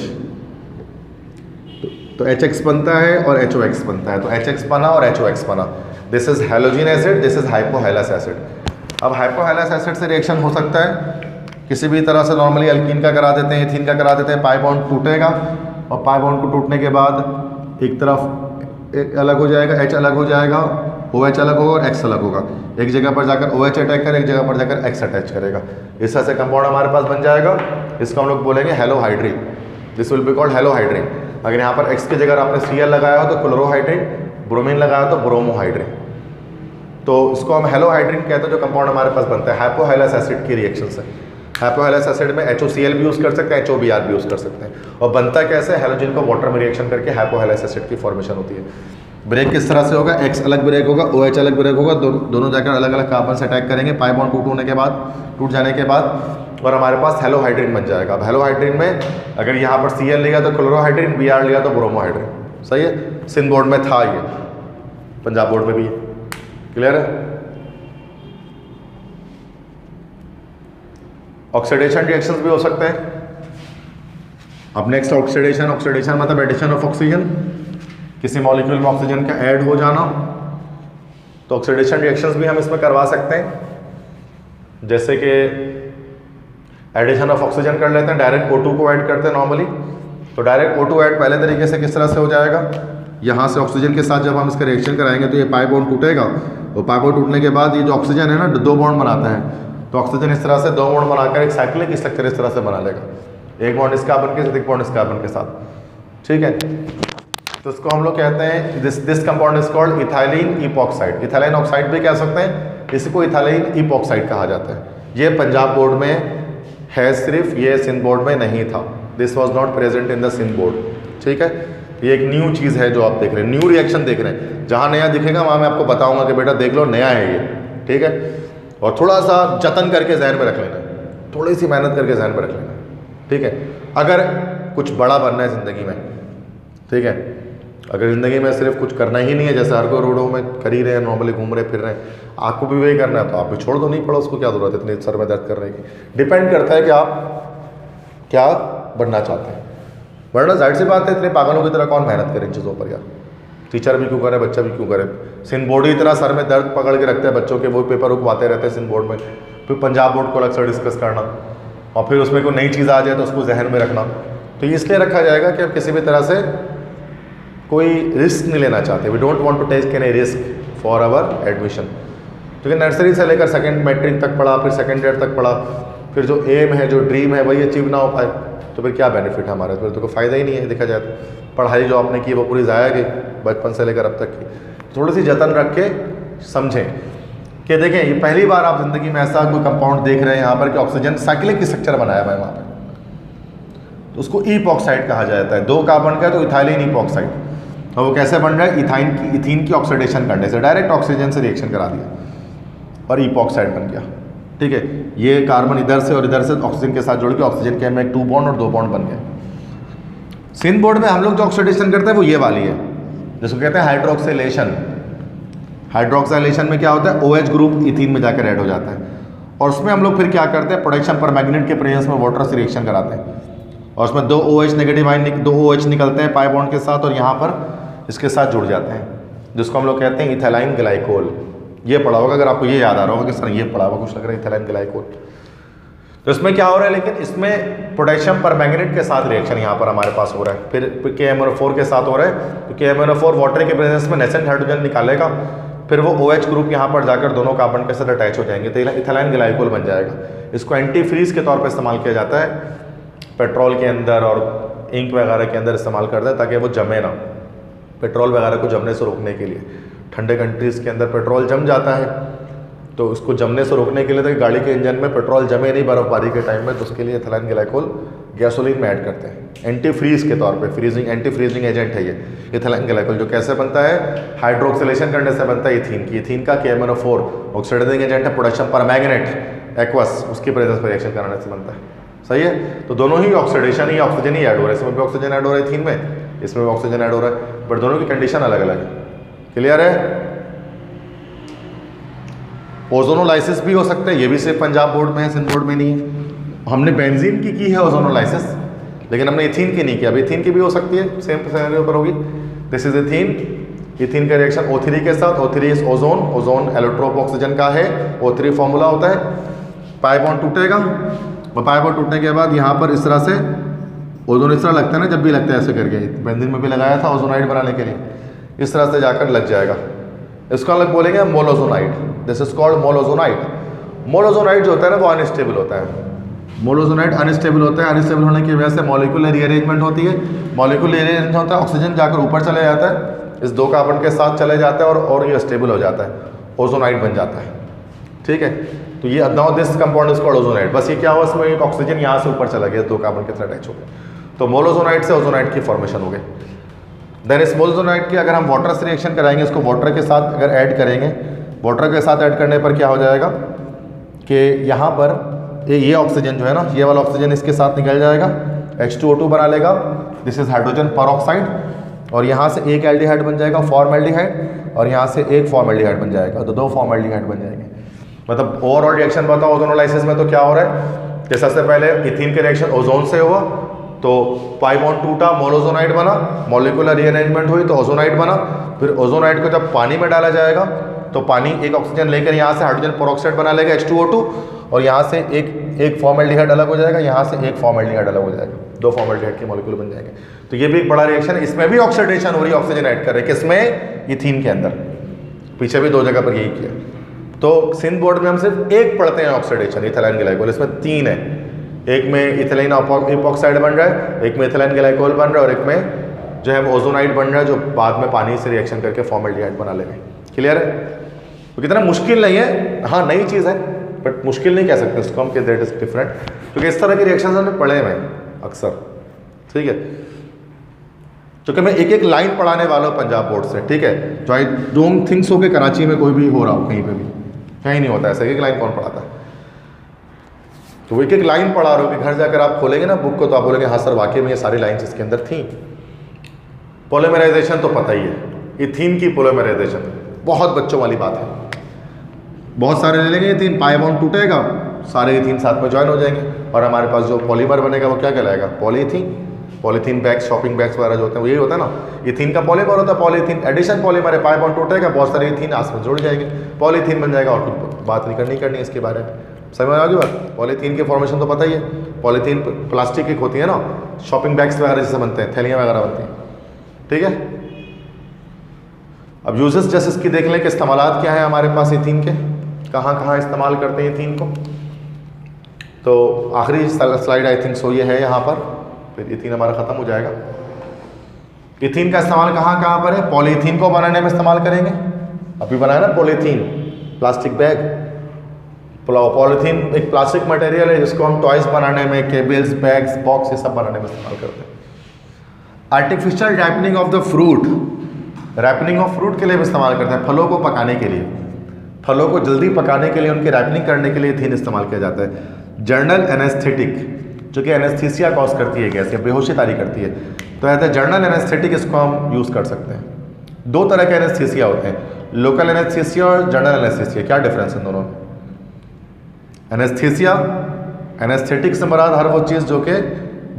तो HX बनता है और HOX बनता है, तो HX बना और HOX बना। This is halogen acid, this is hypohalous acid. अब हाइपोहाइलस एसिड से रिएक्शन हो सकता है किसी भी तरह से, नॉर्मली अल्कीन का करा देते हैं, एथीन का करा देते हैं, पाई बॉन्ड टूटेगा और पाई बॉन्ड को टूटने के बाद एक तरफ एक अलग हो जाएगा, H अलग हो जाएगा, OH अलग होगा और X अलग होगा। एक जगह पर जाकर OH अटैक करेगा, एक जगह पर जाकर X अटैच करेगा। इस तरह से कंपाउंड हमारे पास बन जाएगा। इसको हम लोग बोलेंगे halohydrin, this will be called halohydrin. अगर यहाँ पर X की जगह आपने Cl लगाया हो तो क्लोरोहाइड्रिन, ब्रोमीन लगाया तो ब्रोमोहाइड्रिन, तो इसको हम हेलोहाइड्रिन कहते हैं जो कंपाउंड हमारे पास बनता है हाइपोहाइलस एसिड की रिएक्शन से। हाइपोहाइलस एसिड में HOCl भी यूज़ कर सकते हैं, HOBr भी यूज़ कर सकते हैं। और बनता कैसे? हैलोजन को वाटर में रिएक्शन करके हाइपोहाइलस एसिड की फॉर्मेशन होती है। ब्रेक किस तरह से होगा? X अलग ब्रेक होगा, OH अलग ब्रेक होगा, दोनों जाकर अलग अलग कार्बन से अटैक करेंगे, पाई बॉन्ड टूट जाने के बाद और हमारे पास हेलोहाइड्रिन बन जाएगा। अब हेलोहाइड्रिन में अगर यहाँ पर Cl लिया तो क्लोरोहाइड्रिन, Br लिया तो ब्रोमोहाइड्रिन। सही है, सिंध बोर्ड में था ये, पंजाब बोर्ड में भी है। क्लियर है? ऑक्सीडेशन रिएक्शंस भी हो सकते हैं। अब नेक्स्ट ऑक्सीडेशन मतलब एडिशन ऑफ ऑक्सीजन, किसी मॉलिक्यूल में ऑक्सीजन का ऐड हो जाना। तो ऑक्सीडेशन रिएक्शंस भी हम इसमें करवा सकते हैं, जैसे कि एडिशन ऑफ ऑक्सीजन कर लेते हैं, डायरेक्ट O2 को ऐड करते हैं नॉर्मली। तो डायरेक्ट O2 ऐड पहले तरीके से किस तरह से हो जाएगा? यहाँ से ऑक्सीजन के साथ जब हम इसका रिएक्शन कराएंगे तो ये पाई बॉन्ड टूटेगा, और पाई बॉन्ड टूटने के बाद ये जो ऑक्सीजन है ना, दो बॉन्ड बनाता है। तो ऑक्सीजन इस तरह से दो बॉन्ड बनाकर एक साइक्लिक स्ट्रक्चर इस तरह से बना लेगा, एक बॉन्ड इस कार्बन के साथ, एक बॉन्ड इस कार्बन के साथ, ठीक है। तो इसको हम लोग कहते हैं this compound is called ethylene epoxide. Ethylene oxide भी कह सकते हैं, इसको इथाइलिन इपॉक्साइड कहा जाता है। ये पंजाब बोर्ड में है सिर्फ, ये सिंध बोर्ड में नहीं था। This was not present in the Sindh board, ठीक है। ये एक न्यू चीज़ है जो आप देख रहे हैं, न्यू रिएक्शन देख रहे हैं। जहाँ नया दिखेगा वहाँ मैं आपको बताऊंगा कि बेटा देख लो नया है ये, ठीक है। और थोड़ा सा जतन करके जहन में रख लेना, थोड़ी सी मेहनत करके जहन में रख लेना, ठीक है। अगर कुछ बड़ा बनना है ज़िंदगी में, ठीक है, अगर ज़िंदगी में सिर्फ कुछ करना ही नहीं है, जैसे हर कोई रोडों में कर ही रहे हैं, नॉर्मली घूम रहे फिर रहे हैं, आपको भी वही करना है तो आप भी छोड़ दो, नहीं पड़ो, उसको क्या ज़रूरत है इतनी सर में दर्द करने की। डिपेंड करता है कि आप क्या बनना चाहते हैं। वरना जाहिर सी बात है, इतने पागलों की तरह कौन मेहनत करे इन चीज़ों पर यार। टीचर भी क्यों करे, बच्चा भी क्यों करे। सिंध बोर्ड ही इतना सर में दर्द पकड़ के रखते हैं बच्चों के, वो पेपर उठवाते रहते हैं सिंध बोर्ड में, फिर पंजाब बोर्ड को अलग से डिस्कस करना, और फिर उसमें कोई नई चीज़ आ जाए तो उसको जहन में रखना। तो ये इसलिए रखा जाएगा कि अब किसी भी तरह से कोई रिस्क नहीं लेना चाहते। We don't want to take any risk for our admission. क्योंकि नर्सरी से लेकर सेकंड मैट्रिक तक पढ़ा, फिर सेकंड ईयर तक पढ़ा, फिर जो एम है, जो ड्रीम है, वही अचीव ना हो पाए तो फिर क्या बेनिफिट है हमारे, फिर तो कोई फ़ायदा ही नहीं है। देखा जाए तो पढ़ाई जो आपने की वो पूरी ज़ाया गई बचपन से लेकर अब तक की। थोड़ी सी जतन रख के समझें कि देखें, ये पहली बार आप ज़िंदगी में ऐसा कोई कंपाउंड देख रहे हैं यहाँ पर कि ऑक्सीजन साइक्लिक स्ट्रक्चर बनाया हुआ है वहाँ पर, तो उसको ईपॉक्साइड कहा जाता है। 2 कार्बन का तो इथाइलिन ईपॉक्साइड, और वो कैसे बन रहा है? इथीन की ऑक्सीडेशन करने से, डायरेक्ट ऑक्सीजन से रिएक्शन करा दिया और ईपॉक्साइड बन गया, ठीक है। ये कार्बन इधर से और इधर से ऑक्सीजन के साथ जुड़ के ऑक्सीजन के में 2 बॉन्ड और 2 बॉन्ड बन गए। सिंध बोर्ड में हम लोग जो ऑक्सीडेशन करते हैं वो ये वाली है, जिसको कहते हैं हाइड्रोक्सिलेशन। हाइड्रोक्सिलेशन में क्या होता है? OH ग्रुप इथीन में जाकर ऐड हो जाता है, और उसमें हम लोग फिर क्या करते हैं? पोटेशियम परमैंगनेट के प्रेजेंस में वाटर से रिएक्शन कराते हैं, और उसमें 2 OH नेगेटिव आयन 2 OH निकलते हैं पाई बॉन्ड के साथ, और यहाँ पर इसके साथ जुड़ जाते हैं, जिसको हम लोग कहते हैं इथाइलाइन ग्लाइकोल। ये पढ़ा होगा, अगर आपको ये याद आ रहा होगा कि सर ये पढ़ा होगा, कुछ लग रहा है इथाइलाइन ग्लाइकोल। तो इसमें क्या हो रहा है, लेकिन इसमें पोटेशियम परमैंगनेट के साथ रिएक्शन यहाँ पर हमारे पास हो रहा है, फिर KMnO4 के साथ हो रहा है। तो KMnO4 वाटर के प्रेजेंस में नेसेंट हाइड्रोजन निकालेगा, फिर वो OH ग्रुप यहाँ पर जाकर दोनों कार्बन के साथ अटैच हो जाएंगे, तो इथाइलाइन ग्लाइकोल बन जाएगा। इसको एंटी फ्रीज के तौर पर इस्तेमाल किया जाता है, पेट्रोल के अंदर और इंक वगैरह के अंदर इस्तेमाल करते हैं ताकि वो जमे ना, पेट्रोल वगैरह को जमने से रोकने के लिए। ठंडे कंट्रीज़ के अंदर पेट्रोल जम जाता है, तो उसको जमने से रोकने के लिए, तो गाड़ी के इंजन में पेट्रोल जमे नहीं बर्फबारी के टाइम में, तो उसके लिए इथाइलाइन ग्लाइकोल गैसोलीन में ऐड करते हैं एंटी फ्रीज के तौर पे। फ्रीजिंग एंटी फ्रीजिंग एजेंट है ये इथाइलाइन ग्लाइकोल, जो कैसे बनता है? हाइड्रोक्सिलेशन करने से बनता है इथीन की। इथीन का KMnO4 ऑक्सीडाइजिंग एजेंट है, पोटेशियम परमैंगनेट एक्वस, उसकी प्रेजेंस पर रिएक्शन कराने से बनता है। सही है। तो दोनों ही ऑक्सीडेशन ही ऑक्सीजन ही ऐड हो रहा है, इसमें भी ऑक्सीजन ऐड हो रहा है इथीन में, इसमें भी ऑक्सीजन ऐड हो रहा है, बट दोनों की कंडीशन अलग अलग है। क्लियर है। ओजोनोलाइसिस भी हो सकता है, ये भी सिर्फ पंजाब बोर्ड में है, सिंध बोर्ड में नहीं है। हमने बेंजीन की है ओजोनोलाइसिस, लेकिन हमने इथीन की नहीं किया। अब इथीन की भी हो सकती है, सेम सिनेरियो पर होगी। दिस इज इथीन, इथीन का रिएक्शन O3 के साथ, O3 is ozone, ozone allotrope oxygen का है, O3 फॉर्मूला होता है। पाई बॉन्ड टूटेगा, और पाई बॉन्ड टूटने के बाद यहाँ पर इस तरह से ओजोन इस तरह लगता है ना, जब भी लगता है ऐसे करके, बेंजीन में भी लगाया था ओजोनाइड बनाने के लिए, इस तरह से जाकर लग जाएगा। इसको अलग बोलेंगे मोलोजोनाइड, दिस इज कॉल्ड मोलोजोनाइड। मोलोजोनाइड जो होता है ना वो अनस्टेबल होता है, मोलोजोनाइड अनस्टेबल होता है। अनस्टेबल होने की वजह से मॉलिक्यूलर रीअरेंजमेंट होती है, मॉलिक्यूलर रीअरेंजमेंट होता है, ऑक्सीजन जाकर ऊपर चले जाता है, इस 2 कार्बन के साथ चले जाता है और ये स्टेबल हो जाता है, ओजोनाइड बन जाता है। ठीक है, तो ये now this compound is called ozonide. बस ये क्या हुआ, इसमें एक ऑक्सीजन यहाँ से ऊपर चला गया, 2 कार्बन के साथ अटैच हो गया, तो मोलोजोनाइड से ओजोनाइड की फॉर्मेशन हो गई। देन इस मोलोजोनाइड की अगर हम वाटर से रिएक्शन कराएंगे, इसको वाटर के साथ अगर ऐड करेंगे, वाटर के साथ ऐड करने पर क्या हो जाएगा कि यहाँ पर ये ऑक्सीजन जो है ना, ये वाला ऑक्सीजन इसके साथ निकल जाएगा, H2O2 बना लेगा, दिस इज हाइड्रोजन परऑक्साइड, और यहाँ से एक एल्डिहाइड बन जाएगा फॉर्मल्डिहाइड, और यहाँ से एक फॉर्मल्डिहाइड बन जाएगा, तो 2 फॉर्मल्डिहाइड बन जाएंगे। मतलब ओवरऑल रिएक्शन बताओ ओजोनोलाइसिस में तो क्या हो रहा है कि सबसे पहले इथीन के रिएक्शन ओजोन से हुआ, तो पाई बॉन्ड टूटा, मोलोजोनाइड बना, मॉलिक्यूलर रीअरेंजमेंट हुई तो ओजोनाइड बना। फिर ओजोनाइड को जब पानी में डाला जाएगा तो पानी एक ऑक्सीजन लेकर यहाँ से हाइड्रोजन परऑक्साइड बना लेगा H2O2, और यहाँ से एक फॉर्मल्डिहाइड अलग हो जाएगा, यहाँ से एक फॉर्मल्डिहाइड अलग हो जाएगा, 2 फॉर्मल्डिहाइड के मॉलिक्यूल बन जाएंगे। तो ये भी एक बड़ा रिएक्शन है, इसमें भी ऑक्सीडेशन हो रही है, ऑक्सीजन ऐड कर रहे हैं, किसमें, इथीन के अंदर। पीछे भी 2 जगह पर यही किया। तो सिंध बोर्ड में हम सिर्फ एक पढ़ते हैं ऑक्सीडेशन, इथाइल ग्लाइकोल, इसमें 3 है, एक में इथिलीन इपॉक्साइड बन रहा है, एक में इथिलीन ग्लाइकोल बन रहा है, और एक में जो है वो ओजोनाइड बन रहा है, जो बाद में पानी से रिएक्शन करके फॉर्मल्डिहाइड बना लेंगे। क्लियर है। तो कितना मुश्किल नहीं है, हाँ नई चीज़ है, बट मुश्किल नहीं कह सकते इसको हम कि दैट इज डिफरेंट, क्योंकि इस तरह के रिएक्शन हमने पढ़े हुए हैं अक्सर। ठीक है, क्योंकि मैं एक एक लाइन पढ़ाने वाला हूँ पंजाब बोर्ड से। ठीक है, जो आई डोंट थिंक सो कि कराची में कोई भी हो रहा हो, कहीं पे भी कहीं नहीं होता ऐसा, एक लाइन कौन पढ़ाता है। तो वो एक एक लाइन पढ़ा रहे हो कि घर जाकर आप खोलेंगे ना बुक को तो आप बोलेंगे हाँ सर वाकई में ये सारी लाइन्स इसके अंदर थी। पॉलीमराइजेशन तो पता ही है, इथीन की पॉलीमराइजेशन बहुत बच्चों वाली बात है, बहुत सारे ले लेंगे इथीन, पाई बॉन्ड टूटेगा, सारे इथीन साथ में ज्वाइन हो जाएंगे, और हमारे पास जो पॉलीमर बनेगा वो क्या कहलाएगा, polythene. Polythene bags, shopping bags वगैरह जो होते हैं वो यही होता है ना, इथीन का पॉलीमर होता है, पॉलीथीन एडिशन पॉलीमर है, पाई बॉन्ड टूटेगा, बहुत सारे इथीन आपस में जुड़ जाएंगे, पॉलीथीन बन जाएगा, और कुछ बात नहीं करनी इसके बारे में। समझ आ गई बात। पॉलीथीन की फॉर्मेशन तो पता ही है, पॉलीथीन प्लास्टिक की होती है ना, शॉपिंग बैग्स वगैरह जैसे बनते हैं, थैलियाँ वगैरह बनती हैं। ठीक है, अब यूजेस जैसे इसकी देख लें कि इस्तेमालात क्या है हमारे पास इथीन के, कहाँ कहाँ इस्तेमाल करते हैं इथीन को। तो आखिरी स्लाइड आई थिंक सो ये है यहाँ पर, फिर इथीन हमारा ख़त्म हो जाएगा। इथीन का इस्तेमाल कहाँ कहाँ पर है, पॉलीथीन को बनाने में इस्तेमाल करेंगे, अभी बनाया ना पॉलीथीन, प्लास्टिक बैग। पॉलीथीन एक प्लास्टिक मटेरियल है जिसको हम टॉयज बनाने में, केबल्स, बैग्स, बॉक्स ये सब बनाने में इस्तेमाल करते हैं। Artificial ripening of the fruit, ripening of fruit के लिए भी इस्तेमाल करते हैं, फलों को पकाने के लिए, फलों को जल्दी पकाने के लिए, उनकी रैपनिंग करने के लिए इथीन इस्तेमाल किया जाता है। जर्नल एनेस्थेटिक, जो कि एनेस्थीसिया कॉज करती है गैस, या बेहोशी तारी करती है, तो एज ए जर्नल एनेस्थेटिक इसको हम यूज़ कर सकते हैं। 2 तरह के एनेस्थीसिया होते हैं, लोकल एनेस्थीसिया और जर्नल एनेस्थीसिया। क्या डिफरेंस है दोनों में? एनेस्थीसिया, एनेस्थेटिक से मुराद हर वो चीज़ जो कि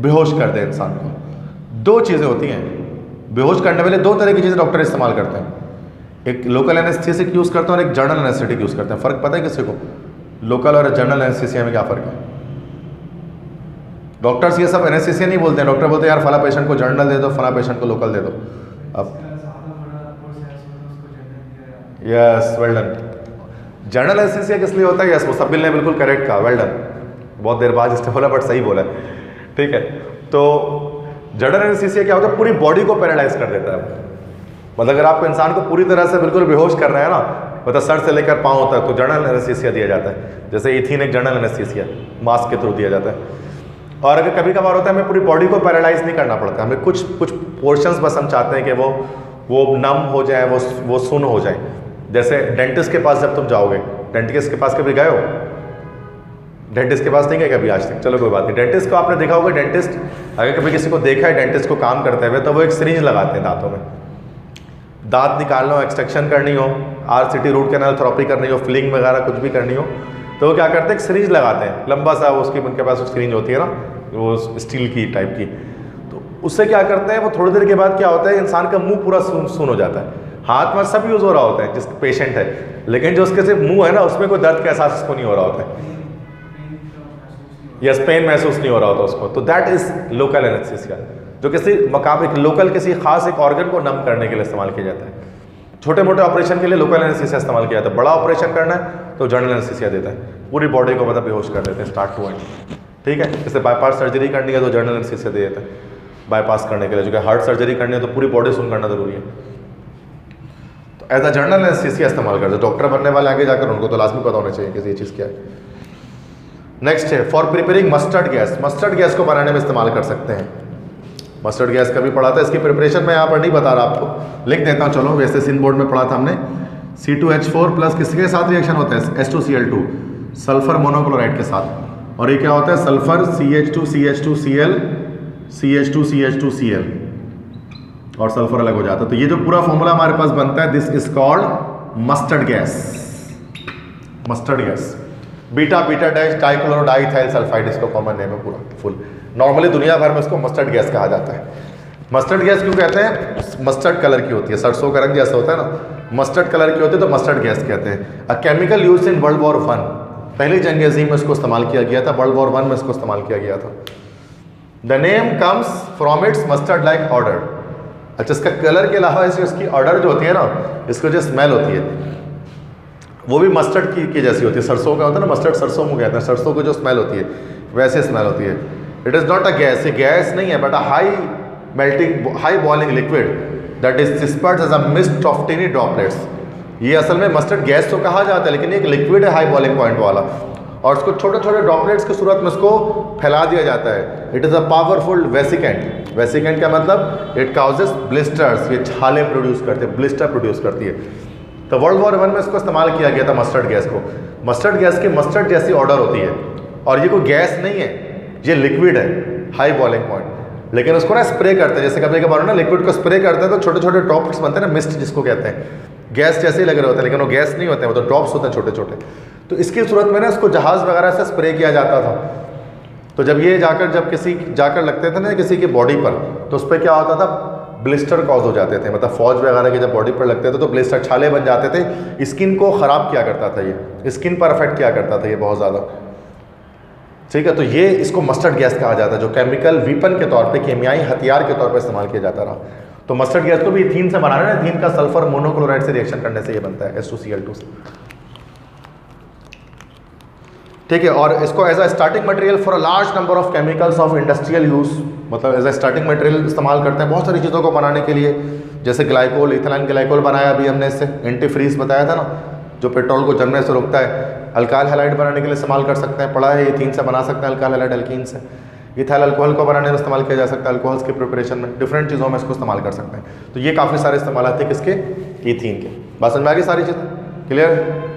बेहोश कर दे इंसान को। 2 चीज़ें होती हैं बेहोश करने वाले, 2 तरह की चीज़ें डॉक्टर इस्तेमाल करते हैं, एक लोकल एनेस्थीसिक यूज़ करते हैं और एक जर्नल एनेस्थेटिक यूज़ करते हैं। फ़र्क पता है किसी को, लोकल और जर्नल एनेस्थीसिया में क्या फ़र्क है? डॉक्टर्स ये सब एनेस्थीसिया नहीं बोलते हैं, डॉक्टर बोलते हैं यार फला पेशेंट को जर्नल दे दो, फला पेशेंट को लोकल दे दो। अब yes, well done. Journal anaesthesia किस लिए होता है? यस, मुस्तबिल ने बिल्कुल करेक्ट कहा, वेल डन, बहुत देर बाद इसने बोला बट सही बोला। ठीक है, तो जर्नल एनेस्थीसिया क्या होता है, पूरी बॉडी को पैरालाइज कर देता है। मतलब अगर आपको इंसान को पूरी तरह से बिल्कुल बेहोश करना है ना, मतलब सर से लेकर पाँव तक, तो जर्नल एनेस्थीसिया दिया जाता है। जैसे इथीन एक जर्नल एनेस्थीसिया मास्क के थ्रू दिया जाता है। और अगर कभी कभार होता है हमें पूरी बॉडी को पैरालाइज नहीं करना पड़ता, हमें कुछ पोर्शंस बस हम चाहते हैं कि वो नम हो जाए, वो सुन हो जाए। जैसे डेंटिस्ट के पास जब तुम जाओगे, डेंटिस्ट के पास कभी गए हो? डेंटिस्ट के पास नहीं गए कभी आज तक? चलो कोई बात नहीं। डेंटिस्ट को आपने देखा होगा, डेंटिस्ट अगर कभी किसी को देखा है डेंटिस्ट को काम करते हुए, तो वो एक सिरिंज लगाते हैं दांतों में। दांत निकालना हो, एक्सट्रैक्शन करनी हो, RCT रूट कैनाल थेरेपी करनी हो, फिलिंग वगैरह कुछ भी करनी हो, तो वो क्या करते हैं, एक सिरिंज लगाते हैं, लंबा सा उसकी उनके पास सिरिंज होती है ना, वो स्टील की टाइप की। तो उससे क्या करते हैं वो, थोड़ी देर के बाद क्या होता है, इंसान का मुंह पूरा सुन हो जाता है। हाथ में सब यूज़ हो रहा होता है जिस पेशेंट है, लेकिन जो उसके सिर्फ मुंह है ना, उसमें कोई दर्द का एहसास उसको नहीं हो रहा होता है, यस, पेन महसूस नहीं हो रहा होता उसको। तो दैट इज लोकल एनेस्थीसिया, जो किसी मकाम एक लोकल किसी खास एक ऑर्गन को नम करने के लिए इस्तेमाल किया जाता है। छोटे मोटे ऑपरेशन के लिए लोकल एनेस्थीसिया इस्तेमाल किया जाता है, बड़ा ऑपरेशन करना है तो जनरल एनेस्थीसिया देता है, पूरी बॉडी को मतलब बेहोश कर देते हैं स्टार्ट टू एंड। ठीक है, जैसे बाईपास सर्जरी करनी है तो जनरल एनेस्थीसिया दे देता है बाईपास करने के लिए, जो कि हार्ट सर्जरी करनी है तो पूरी बॉडी सुन करना जरूरी है, तो एज अ जनरल एनेस्थीसिया इस्तेमाल करते हैं। डॉक्टर बनने वाले आगे जाकर उनको तो लाजमी पता होना चाहिए कि ये चीज़ क्या है। नेक्स्ट है for preparing mustard gas. Mustard gas को बनाने में इस्तेमाल कर सकते हैं। मस्टर्ड गैस कभी पढ़ा था, इसकी प्रिपरेशन मैं यहाँ पर नहीं बता रहा आपको, लिख देता हूँ। चलो, वैसे सिन बोर्ड में पढ़ा था हमने, C2H4 प्लस किसके साथ रिएक्शन होता है, H2Cl2, सल्फर मोनोक्लोराइड के साथ, और ये क्या होता है, सल्फर CH2CH2Cl CH2CH2Cl, और सल्फर अलग हो जाता है। तो ये जो पूरा फॉर्मूला हमारे पास बनता है, this is called mustard gas. Mustard gas, beta beta dash dichlorodiethyl sulphide, इसको कॉमन नेम है पूरा फुल। नॉर्मली दुनिया भर में इसको मस्टर्ड गैस कहा जाता है। मस्टर्ड गैस क्यों कहते हैं, मस्टर्ड कलर की होती है, सरसों का रंग जैसा होता है ना, मस्टर्ड कलर की होती है तो मस्टर्ड गैस कहते हैं। A chemical use in world war 1, पहली जंग अजीम में इसको इस्तेमाल किया गया था, वर्ल्ड वॉर 1 में इसको इस्तेमाल किया गया था। The name comes from its mustard like order. अच्छा, इसका कलर के अलावा इसकी ऑर्डर जो होती है ना, इसको जो स्मेल होती है वो भी मस्टर्ड की जैसी होती है। सरसों का होता है ना, मस्टर्ड सरसों को कहते हैं, सरसों को जो स्मेल होती है वैसे स्मेल होती है। It is not a gas, ये गैस नहीं है, but a high melting high boiling liquid that is dispersed as a mist of tiny droplets. ये असल में मस्टर्ड गैस तो कहा जाता है, लेकिन एक लिक्विड है हाई बॉइलिंग पॉइंट वाला, और उसको छोटे छोटे ड्रॉपलेट्स की सूरत में इसको फैला दिया जाता है। It is a powerful vesicant. Vesicant का मतलब इट काउजेस ब्लिस्टर्स, ये छाले प्रोड्यूस करते हैं, ब्लिस्टर प्रोड्यूस करती है। तो वर्ल्ड वॉर 1 में इसको इस्तेमाल किया गया था मस्टर्ड गैस को। मस्टर्ड गैस की मस्टर्ड जैसी ऑर्डर होती है, और ये कोई गैस नहीं है, ये लिक्विड है हाई बॉइलिंग पॉइंट। लेकिन उसको ना स्प्रे करते हैं, जैसे कभी कभार ना लिक्विड को स्प्रे करते हैं तो छोटे छोटे ड्रॉप्स बनते हैं ना, मिस्ट जिसको कहते हैं, गैस जैसे ही लग रहे होते हैं, लेकिन वो गैस नहीं होते हैं, वो तो ड्रॉप्स होते हैं छोटे छोटे। तो इसकी सूरत में ना इसको जहाज़ वगैरह से स्प्रे किया जाता था। तो जब ये जब किसी जाकर लगते थे ना किसी की बॉडी पर, तो उस पर क्या होता था, ब्लिस्टर कॉज हो जाते थे। मतलब फौज वगैरह के जब बॉडी पर लगते थे तो ब्लिस्टर, छाले बन जाते थे, स्किन को ख़राब किया करता था, ये स्किन पर अफेक्ट किया करता था ये बहुत ज़्यादा। ठीक है, तो ये इसको मस्टर्ड गैस कहा जाता है, जो केमिकल वीपन के तौर पे, केमियाई हथियार के तौर पे इस्तेमाल किया जाता रहा। तो मस्टर्ड गैस को भी इथीन से बनाना है, इथीन का सल्फर मोनोक्लोराइड से रिएक्शन करने से ये बनता है, H2Cl2 से। ठीक है, और इसको as a starting material for a large number of chemicals of industrial use, मतलब एज अ स्टार्टिंग मटेरियल इस्तेमाल करते हैं बहुत सारी चीज़ों को बनाने के लिए। जैसे ग्लाइकोल, इथेनॉल ग्लाइकोल बनाया अभी हमने, इससे एंटीफ्रीज बताया था ना, जो पेट्रोल को जमने से रोकता है। अल्काइल हैलाइड बनाने के लिए इस्तेमाल कर सकते हैं, पढ़ा है, इथीन से बना सकते हैं अल्काइल हैलाइड एल्कीन से। इथाइल अल्कोहल को बनाने में इस्तेमाल किया जा सकता है, अल्कोहल्स के प्रिपरेशन में, डिफरेंट चीज़ों में इसको इस्तेमाल कर सकते हैं। तो ये काफ़ी सारे इस्तेमाल आते हैं किसके, इथीन के। बात समझ में आ गई सारी चीज़ क्लियर।